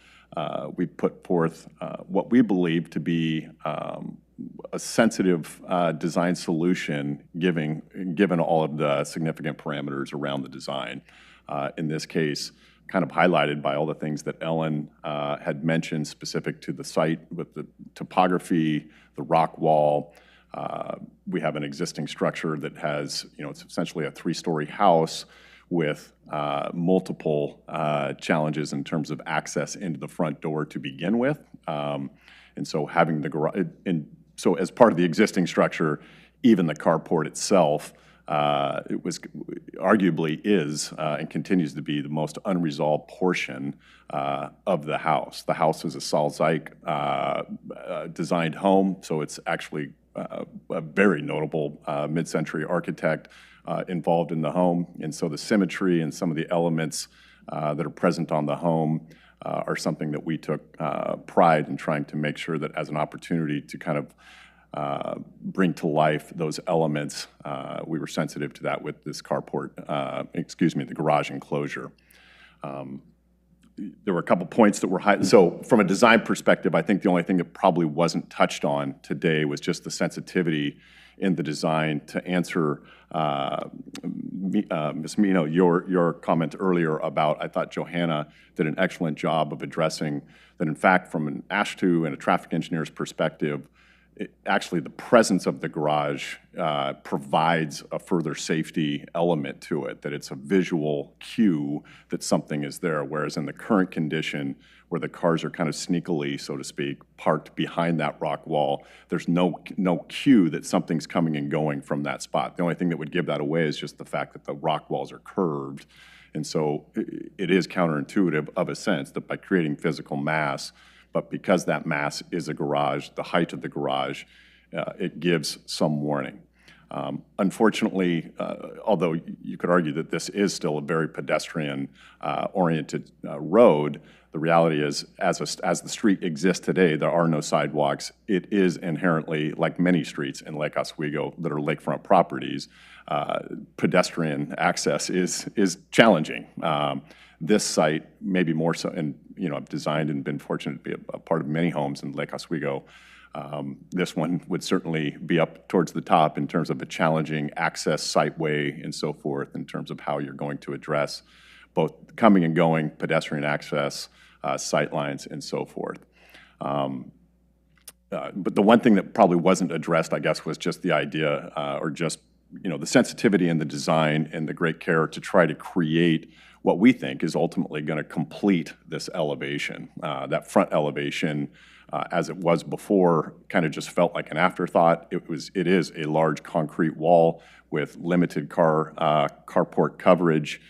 we put forth what we believe to be a sensitive design solution, given all of the significant parameters around the design. In this case, kind of highlighted by all the things that Ellen had mentioned specific to the site with the topography, the rock wall. We have an existing structure that has, it's essentially a 3-story house with multiple challenges in terms of access into the front door to begin with. And so having the garage, so as part of the existing structure, even the carport itself, it was arguably is and continues to be the most unresolved portion of the house. The house is a Salzike designed home, so it's actually a very notable mid-century architect involved in the home. And so the symmetry and some of the elements that are present on the home are something that we took pride in trying to make sure that as an opportunity to kind of bring to life those elements, we were sensitive to that with this carport, the garage enclosure. There were a couple points that were high. So from a design perspective, I think the only thing that probably wasn't touched on today was just the sensitivity in the design to answer Ms. Mino, your comment earlier about, I thought Johanna did an excellent job of addressing that, in fact, from an AASHTO and a traffic engineer's perspective, actually the presence of the garage provides a further safety element to it, that it's a visual cue that something is there, whereas in the current condition, where the cars are kind of sneakily, so to speak, parked behind that rock wall, there's no cue that something's coming and going from that spot. The only thing that would give that away is just the fact that the rock walls are curved. And so it is counterintuitive of a sense that by creating physical mass, but because that mass is a garage, the height of the garage, it gives some warning. Unfortunately, although you could argue that this is still a very pedestrian-oriented road, the reality is, as the street exists today, there are no sidewalks. It is inherently, like many streets in Lake Oswego that are lakefront properties, pedestrian access is challenging. This site, maybe more so, and I've designed and been fortunate to be a part of many homes in Lake Oswego. This one would certainly be up towards the top in terms of a challenging access siteway and so forth, in terms of how you're going to address both coming and going, pedestrian access, sight lines, and so forth. But the one thing that probably wasn't addressed, I guess, was just the idea, or just the sensitivity in the design and the great care to try to create what we think is ultimately going to complete this elevation. That front elevation, as it was before, kind of just felt like an afterthought. It is a large concrete wall with limited carport coverage.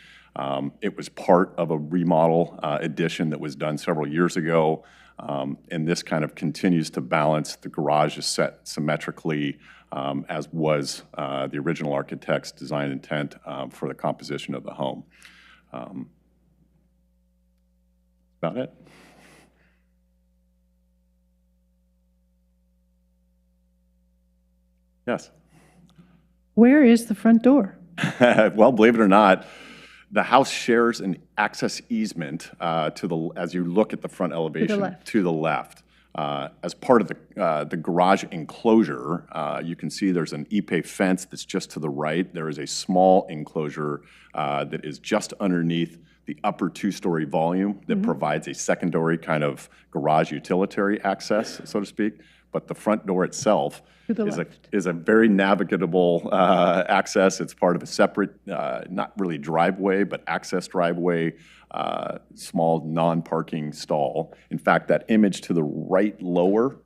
It was part of a remodel addition that was done several years ago, and this kind of continues to balance. The garage is set symmetrically, as was the original architect's design intent for the composition of the home. About it. Yes. Where is the front door? Well, believe it or not, the house shares an access easement as you look at the front elevation to the left. As part of the garage enclosure, you can see there's an epay fence that's just to the right. There is a small enclosure that is just underneath the upper two-story volume that provides a secondary kind of garage utilitary access, so to speak. But the front door itself is a very navigable access. It's part of a separate, not really driveway, but access driveway, small non-parking stall. In fact, that image to the right lower,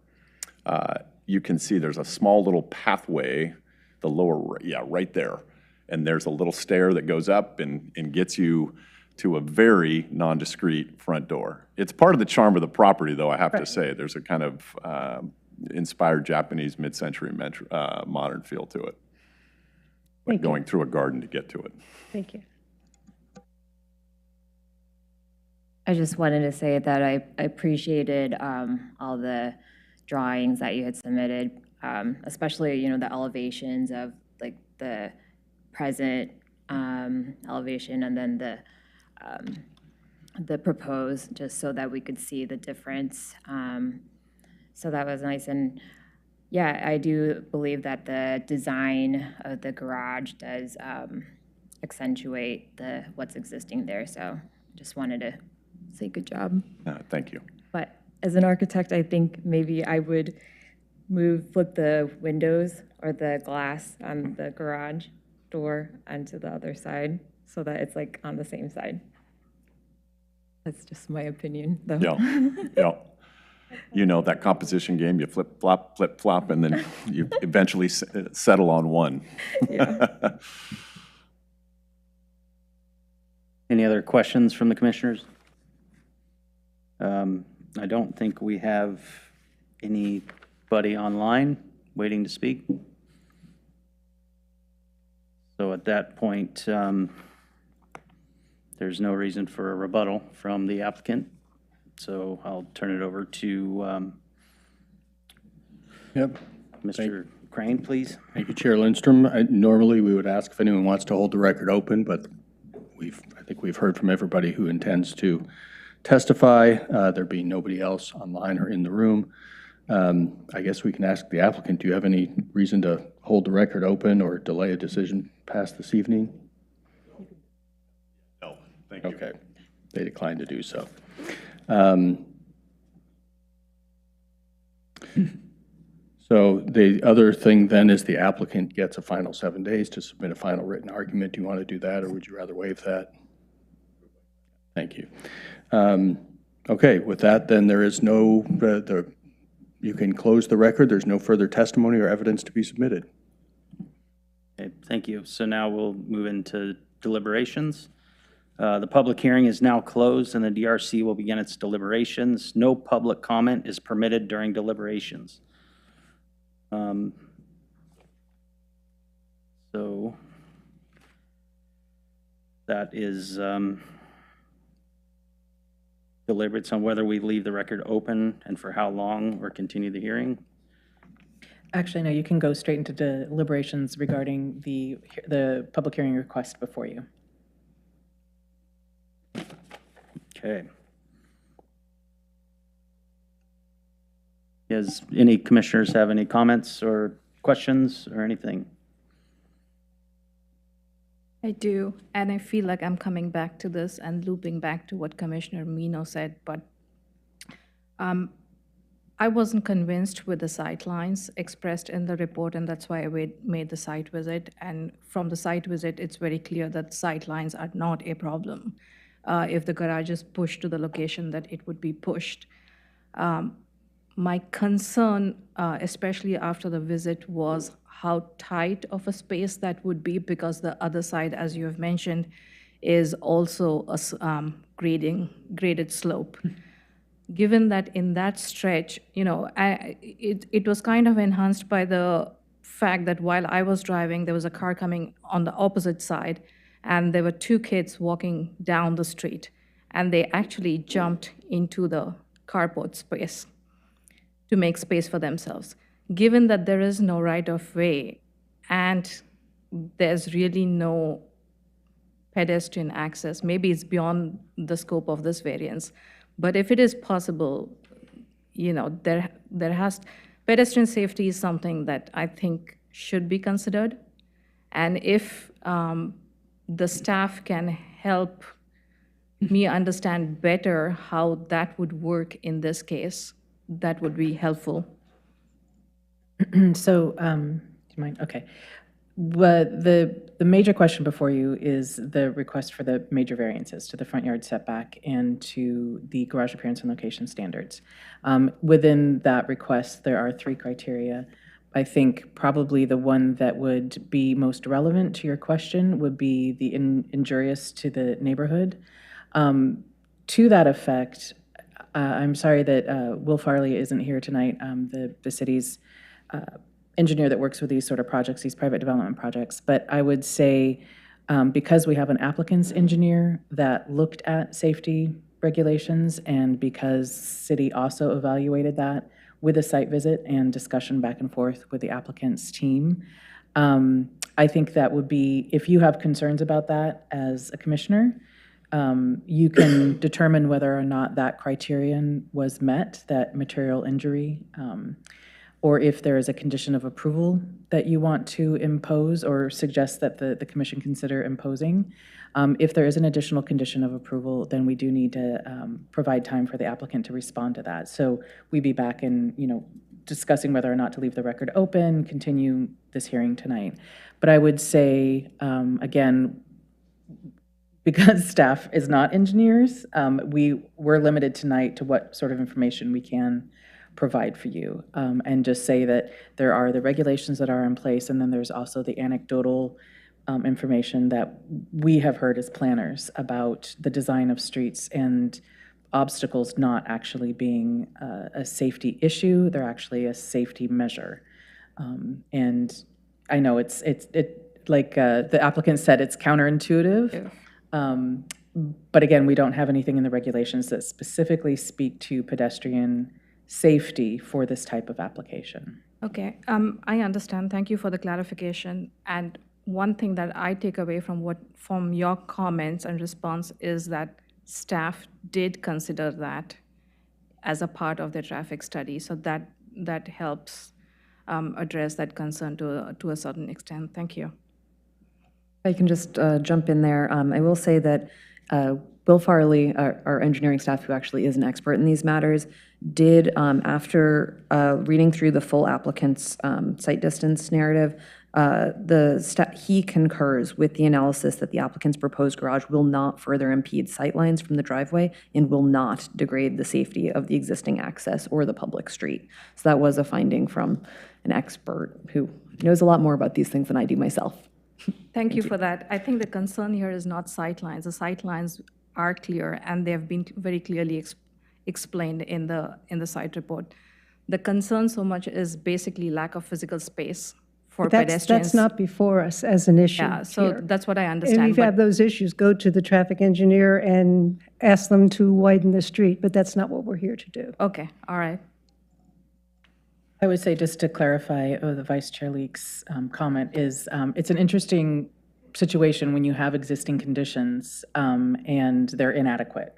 you can see there's a small little pathway, the lower, right there. And there's a little stair that goes up and gets you to a very nondiscrete front door. It's part of the charm of the property, though, I have to say. There's a kind of inspired Japanese mid-century modern feel to it. Like going through a garden to get to it. Thank you. I just wanted to say that I appreciated all the drawings that you had submitted, especially, the elevations of like the present elevation and then the proposed, just so that we could see the difference. So that was nice. And yeah, I do believe that the design of the garage does accentuate what's existing there. So just wanted to say good job. Thank you. But as an architect, I think maybe I would flip the windows or the glass on the garage door onto the other side so that it's like on the same side. That's just my opinion, though. Yeah. That composition game, you flip, flop, and then you eventually settle on one. Yeah. Any other questions from the commissioners? I don't think we have anybody online waiting to speak. So at that point, there's no reason for a rebuttal from the applicant. So I'll turn it over to Mr. Crane, please. Thank you, Chair Lindstrom. Normally, we would ask if anyone wants to hold the record open, but I think we've heard from everybody who intends to testify. There being nobody else online or in the room, I guess we can ask the applicant, do you have any reason to hold the record open or delay a decision past this evening? No, thank you. Okay, they declined to do so. So the other thing then is the applicant gets a final 7 days to submit a final written argument. Do you want to do that, or would you rather waive that? Thank you. Okay, with that, then there is no, you can close the record. There's no further testimony or evidence to be submitted. Okay, thank you. So now we'll move into deliberations. The public hearing is now closed and the DRC will begin its deliberations. No public comment is permitted during deliberations. So that is deliberates on whether we leave the record open and for how long or continue the hearing. Actually, no, you can go straight into deliberations regarding the public hearing request before you. Okay. Does any commissioners have any comments or questions or anything? I do, and I feel like I'm coming back to this and looping back to what Commissioner Mino said, but I wasn't convinced with the sight lines expressed in the report, and that's why I made the site visit. And from the site visit, it's very clear that sight lines are not a problem. If the garage is pushed to the location that it would be pushed. My concern, especially after the visit, was how tight of a space that would be, because the other side, as you have mentioned, is also a graded slope. Given that in that stretch, you know, it was kind of enhanced by the fact that while I was driving, there was a car coming on the opposite side, and there were two kids walking down the street, and they actually jumped into the carport space to make space for themselves. Given that there is no right-of-way and there's really no pedestrian access, maybe it's beyond the scope of this variance, but if it is possible, you know, pedestrian safety is something that I think should be considered. And if the staff can help me understand better how that would work in this case, that would be helpful. So, do you mind? Okay. But the major question before you is the request for the major variances to the front yard setback and to the garage appearance and location standards. Within that request, there are 3 criteria. I think probably the one that would be most relevant to your question would be the injurious to the neighborhood. To that effect, I'm sorry that Will Farley isn't here tonight, the city's engineer that works with these sort of projects, these private development projects. But I would say, because we have an applicant's engineer that looked at safety regulations, and because city also evaluated that with a site visit and discussion back and forth with the applicant's team, I think that would be, if you have concerns about that as a commissioner, you can determine whether or not that criterion was met, that material injury, or if there is a condition of approval that you want to impose or suggest that the commission consider imposing. If there is an additional condition of approval, then we do need to provide time for the applicant to respond to that. So we'd be back in, you know, discussing whether or not to leave the record open, continue this hearing tonight. But I would say, again, because staff is not engineers, we're limited tonight to what sort of information we can provide for you, and just say that there are the regulations that are in place, and then there's also the anecdotal information that we have heard as planners about the design of streets and obstacles not actually being a safety issue, they're actually a safety measure. And I know it's like the applicant said, it's counterintuitive. But again, we don't have anything in the regulations that specifically speak to pedestrian safety for this type of application. Okay, I understand. Thank you for the clarification. And one thing that I take away from your comments and response is that staff did consider that as a part of their traffic study. So that helps address that concern to a certain extent. Thank you. I can just jump in there. I will say that Will Farley, our engineering staff, who actually is an expert in these matters, did, after reading through the full applicant's site distance narrative, he concurs with the analysis that the applicant's proposed garage will not further impede sightlines from the driveway and will not degrade the safety of the existing access or the public street. So that was a finding from an expert who knows a lot more about these things than I do myself. Thank you for that. I think the concern here is not sightlines. The sightlines are clear, and they have been very clearly explained in the site report. The concern so much is basically lack of physical space for pedestrians. That's not before us as an issue. Yeah, so here. that's what I understand. And if you have those issues, go to the traffic engineer and ask them to widen the street, but that's not what we're here to do. Okay, all right. I would say, just to clarify the Vice Chair Leake's comment, is it's an interesting situation when you have existing conditions and they're inadequate.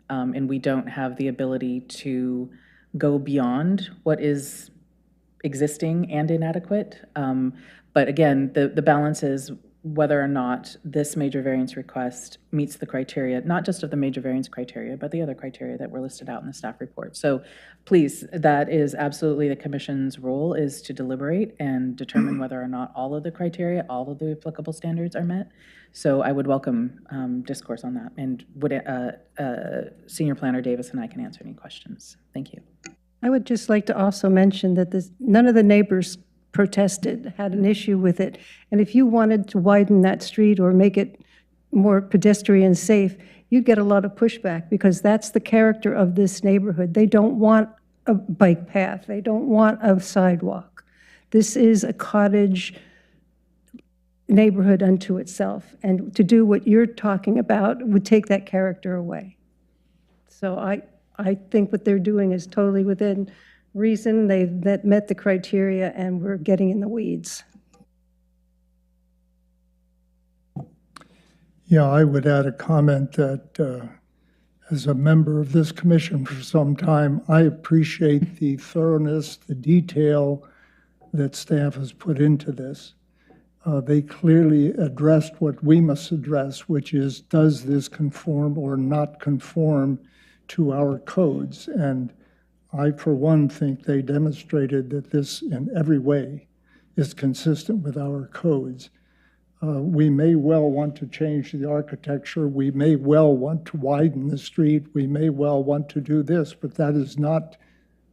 And we don't have the ability to go beyond what is existing and inadequate. But again, the balance is whether or not this major variance request meets the criteria, not just of the major variance criteria, but the other criteria that were listed out in the staff report. So please, that is absolutely the commission's role, is to deliberate and determine whether or not all of the criteria, all of the applicable standards are met. So I would welcome discourse on that, and would Senior Planner Davis and I can answer any questions. Thank you. I would just like to also mention that none of the neighbors protested, had an issue with it. And if you wanted to widen that street or make it more pedestrian safe, you'd get a lot of pushback, because that's the character of this neighborhood. They don't want a bike path. They don't want a sidewalk. This is a cottage neighborhood unto itself. And to do what you're talking about would take that character away. So I think what they're doing is totally within reason. They've met the criteria, and we're getting in the weeds. Yeah, I would add a comment that as a member of this commission for some time, I appreciate the thoroughness, the detail that staff has put into this. They clearly addressed what we must address, which is, does this conform or not conform to our codes? And I, for one, think they demonstrated that this in every way is consistent with our codes. We may well want to change the architecture. We may well want to widen the street. We may well want to do this, but that is not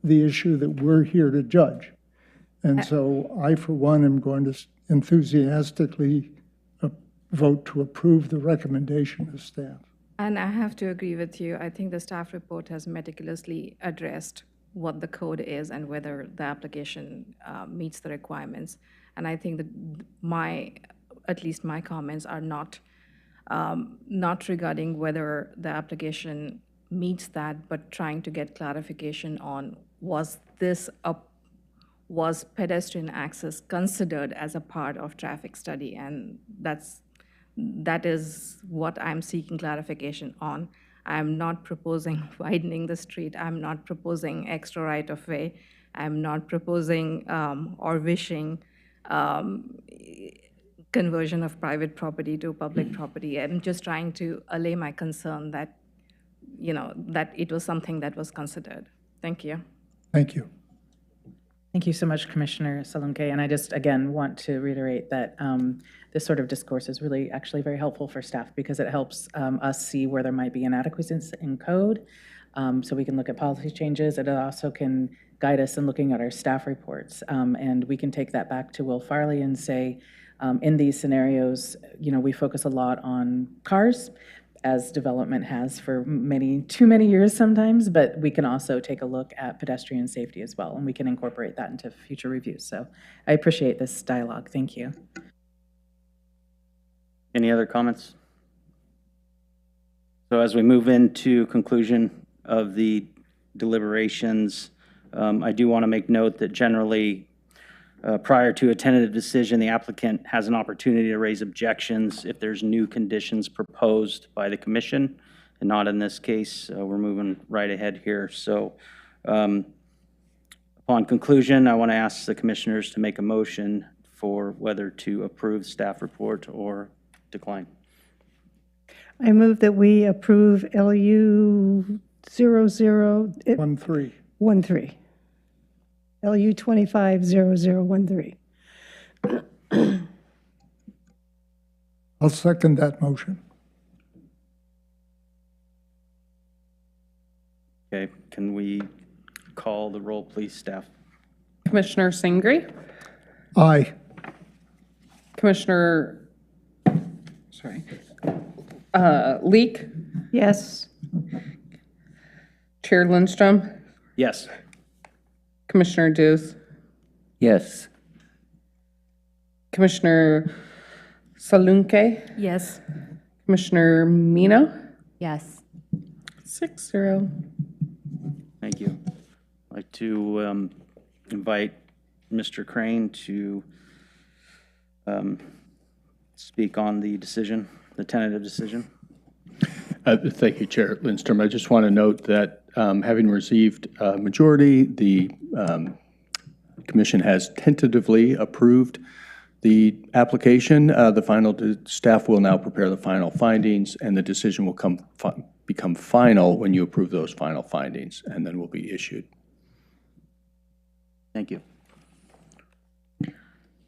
the issue that we're here to judge. And so I, for one, am going to enthusiastically vote to approve the recommendation of staff. And I have to agree with you. I think the staff report has meticulously addressed what the code is and whether the application meets the requirements. And I think that at least my comments are not regarding whether the application meets that, but trying to get clarification on, was pedestrian access considered as a part of traffic study? And that is what I'm seeking clarification on. I'm not proposing widening the street. I'm not proposing extra right-of-way. I'm not proposing or wishing conversion of private property to public property. I'm just trying to allay my concern that, that it was something that was considered. Thank you. Thank you. Thank you so much, Commissioner Salunke. And I just, again, want to reiterate that this sort of discourse is really actually very helpful for staff, because it helps us see where there might be inadequacies in code, so we can look at policy changes. It also can guide us in looking at our staff reports. And we can take that back to Will Farley and say, In these scenarios, we focus a lot on cars, as development has for too many years sometimes, but we can also take a look at pedestrian safety as well, and we can incorporate that into future reviews. So I appreciate this dialogue. Thank you. Any other comments? So as we move into conclusion of the deliberations, I do want to make note that generally, prior to a tentative decision, the applicant has an opportunity to raise objections if there's new conditions proposed by the commission, and not in this case. We're moving right ahead here. So upon conclusion, I want to ask the commissioners to make a motion for whether to approve staff report or decline. I move that we approve LU 0013. 13. LU 250013. I'll second that motion. Okay, can we call the roll, please, staff? Commissioner Sangre, Aye. Commissioner, Leek, Yes. Chair Lindstrom, Yes. Commissioner Dews, Yes. Commissioner Salunke, Yes. Commissioner Mino, Yes. 6-0. Thank you. I'd like to invite Mr. Crane to speak on the decision, the tentative decision. Thank you, Chair Lindstrom. I just want to note that having received a majority, the commission has tentatively approved the application. The final staff will now prepare the final findings, and the decision will become final when you approve those final findings, and then will be issued. Thank you.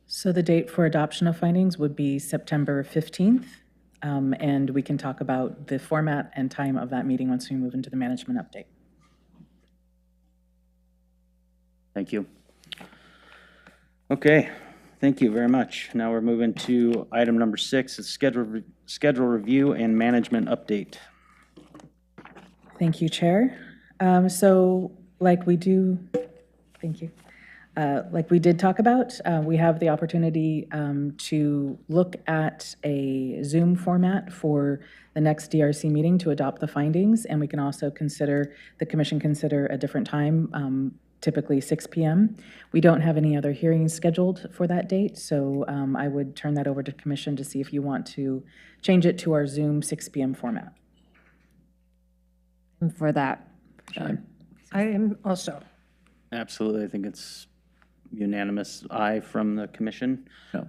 So the date for adoption of findings would be September 15th, and we can talk about the format and time of that meeting once we move into the management update. Thank you. Okay, thank you very much. Now we're moving to item number 6, it's schedule review and management update. Thank you, Chair. So like we do, thank you. Like we did talk about, we have the opportunity to look at a Zoom format for the next DRC meeting to adopt the findings, and we can also consider, the commission consider a different time, typically 6 p.m. We don't have any other hearings scheduled for that date, so I would turn that over to commission to see if you want to change it to our Zoom 6 p.m. format. And for that, I am also. Absolutely, I think it's unanimous aye from the commission. No.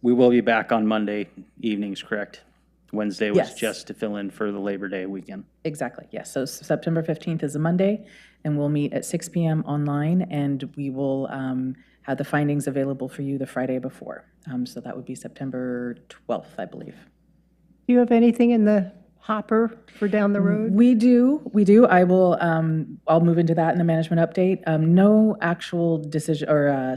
We will be back on Monday evenings, correct? Wednesday was Yes. just to fill in for the Labor Day weekend. Exactly, yes. So September 15th is a Monday, and we'll meet at 6 p.m. online, and we will have the findings available for you the Friday before. So that would be September 12th, I believe. Do you have anything in the hopper for down the road? We do. I will, I'll move into that in the management update. No actual decision, or,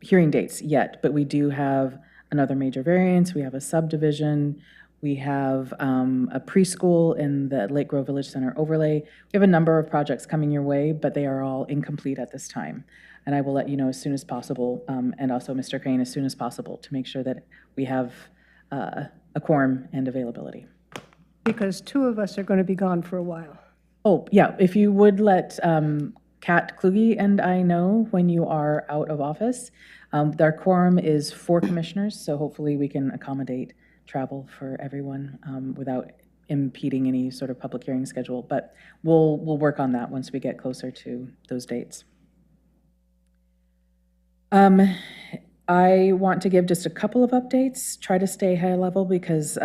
hearing dates yet, but we do have another major variance, we have a subdivision, we have a preschool in the Lake Grove Village Center overlay. We have a number of projects coming your way, but they are all incomplete at this time. And I will let you know as soon as possible, and also Mr. Crane, as soon as possible, to make sure that we have a quorum and availability. Because 2 of us are going to be gone for a while. Oh, yeah, if you would let Kat Kluge and I know when you are out of office. Our quorum is 4 commissioners, so hopefully we can accommodate travel for everyone without impeding any sort of public hearing schedule. But we'll work on that once we get closer to those dates. I want to give just a couple of updates, try to stay high level because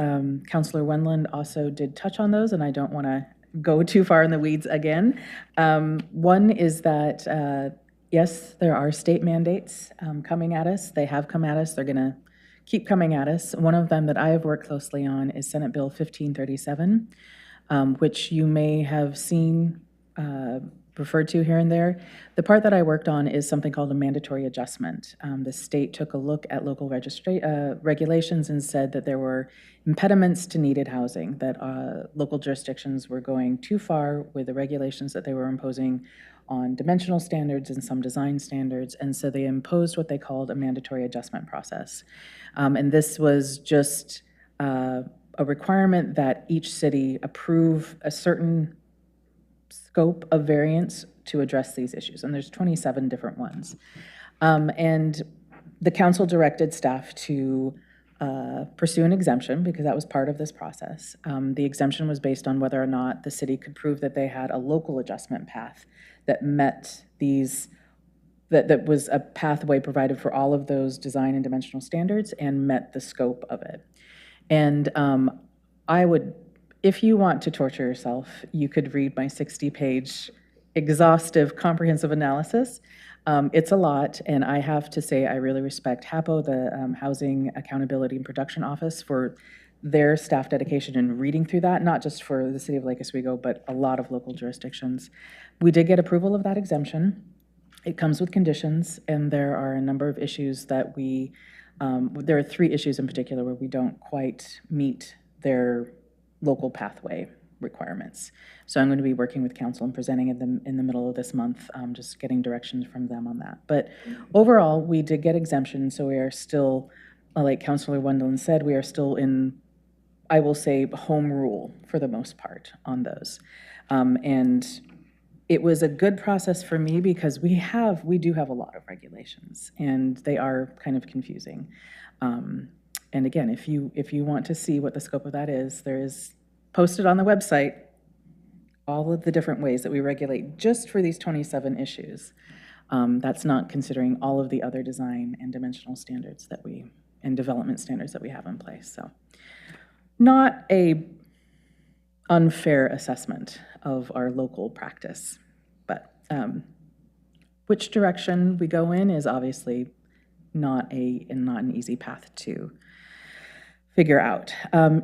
Councilor Wendland also did touch on those, and I don't want to go too far in the weeds again. One is that, yes, there are state mandates coming at us. They have come at us. They're going to keep coming at us. One of them that I have worked closely on is Senate Bill 1537, which you may have seen referred to here and there. The part that I worked on is something called a mandatory adjustment. The state took a look at local regulations and said that there were impediments to needed housing, that local jurisdictions were going too far with the regulations that they were imposing on dimensional standards and some design standards, and so they imposed what they called a mandatory adjustment process. And this was just a requirement that each city approve a certain scope of variance to address these issues, and there's 27 different ones. And the council directed staff to pursue an exemption because that was part of this process. The exemption was based on whether or not the city could prove that they had a local adjustment path that met these, that was a pathway provided for all of those design and dimensional standards and met the scope of it. And I would, if you want to torture yourself, you could read my 60-page exhaustive, comprehensive analysis. It's a lot, and I have to say I really respect HAPO, the Housing Accountability and Production Office, for their staff dedication in reading through that, not just for the city of Lake Oswego, but a lot of local jurisdictions. We did get approval of that exemption. It comes with conditions, and there are a number of issues that we, there are 3 issues in particular where we don't quite meet their local pathway requirements. So I'm going to be working with council and presenting it in the middle of this month, just getting directions from them on that. But overall, we did get exemption, so we are still, like Councilor Wendland said, we are still in, I will say, home rule for the most part on those. And it was a good process for me because we do have a lot of regulations, and they are kind of confusing. And again, if you want to see what the scope of that is, there is posted on the website all of the different ways that we regulate just for these 27 issues. That's not considering all of the other design and dimensional standards that we, and development standards that we have in place. So not a unfair assessment of our local practice, but which direction we go in is obviously not an easy path to figure out.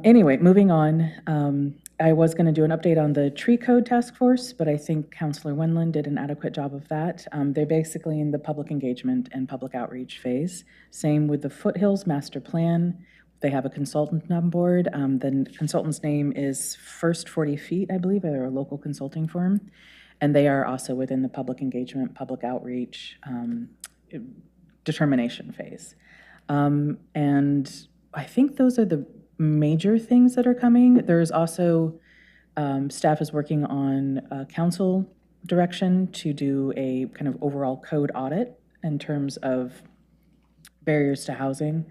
Anyway, moving on. I was going to do an update on the tree code task force, but I think Councilor Wendland did an adequate job of that. They're basically in the public engagement and public outreach phase. Same with the Foothills Master Plan. They have a consultant on board. The consultant's name is First 40 Feet, I believe. They're a local consulting firm. And they are also within the public engagement, public outreach determination phase. And I think those are the major things that are coming. There's also, staff is working on council direction to do a kind of overall code audit in terms of barriers to housing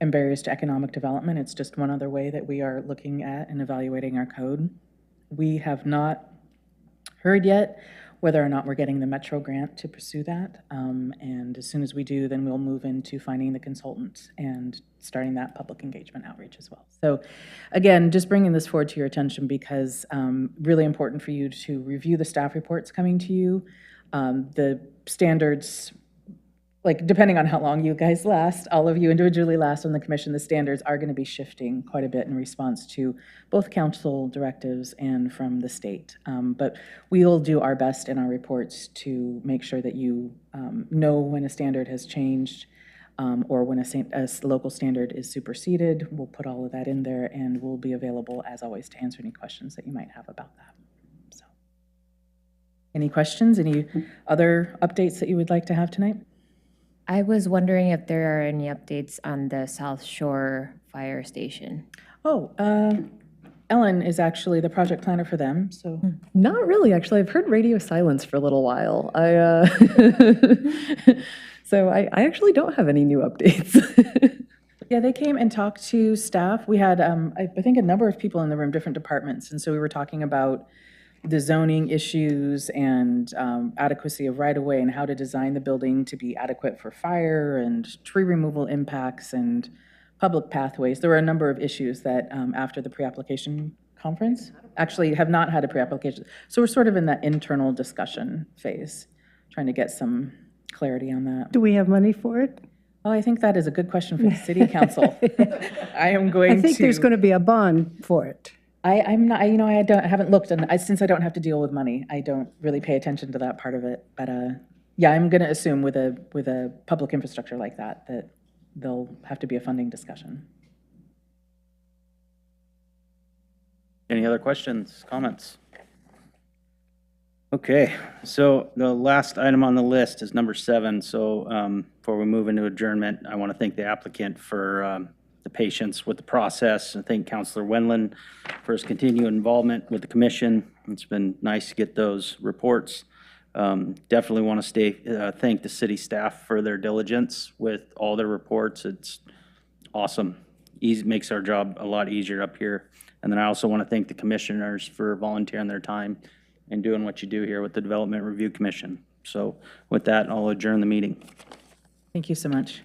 and barriers to economic development. It's just one other way that we are looking at and evaluating our code. We have not heard yet whether or not we're getting the Metro grant to pursue that. And as soon as we do, then we'll move into finding the consultant and starting that public engagement outreach as well. So again, just bringing this forward to your attention because really important for you to review the staff reports coming to you. The standards, like depending on how long you guys last, all of you individually last on the commission, the standards are going to be shifting quite a bit in response to both council directives and from the state. But we will do our best in our reports to make sure that you know when a standard has changed or when a local standard is superseded. We'll put all of that in there, and we'll be available as always to answer any questions that you might have about that. So, any questions, any other updates that you would like to have tonight? I was wondering if there are any updates on the South Shore Fire Station. Oh, Ellen is actually the project planner for them, so. Not really, actually. I've heard radio silence for a little while. So I actually don't have any new updates. Yeah, they came and talked to staff. We had, I think, a number of people in the room, different departments, and so we were talking about the zoning issues and adequacy of right-of-way and how to design the building to be adequate for fire and tree removal impacts and public pathways. There were a number of issues that after the pre-application conference, actually have not had a pre-application. So we're sort of in that internal discussion phase, trying to get some clarity on that. Do we have money for it? Oh, I think that is a good question for the city council. I think there's going to be a bond for it. I'm not, I haven't looked, and since I don't have to deal with money, I don't really pay attention to that part of it. But yeah, I'm going to assume with a public infrastructure like that, that there'll have to be a funding discussion. Any other questions, comments? Okay, so the last item on the list is number 7. So before we move into adjournment, I want to thank the applicant for the patience with the process, and thank Councilor Wendland for his continued involvement with the commission. It's been nice to get those reports. Definitely want to thank the city staff for their diligence with all their reports. It's awesome. Makes our job a lot easier up here. And then I also want to thank the commissioners for volunteering their time and doing what you do here with the Development Review Commission. So with that, I'll adjourn the meeting. Thank you so much.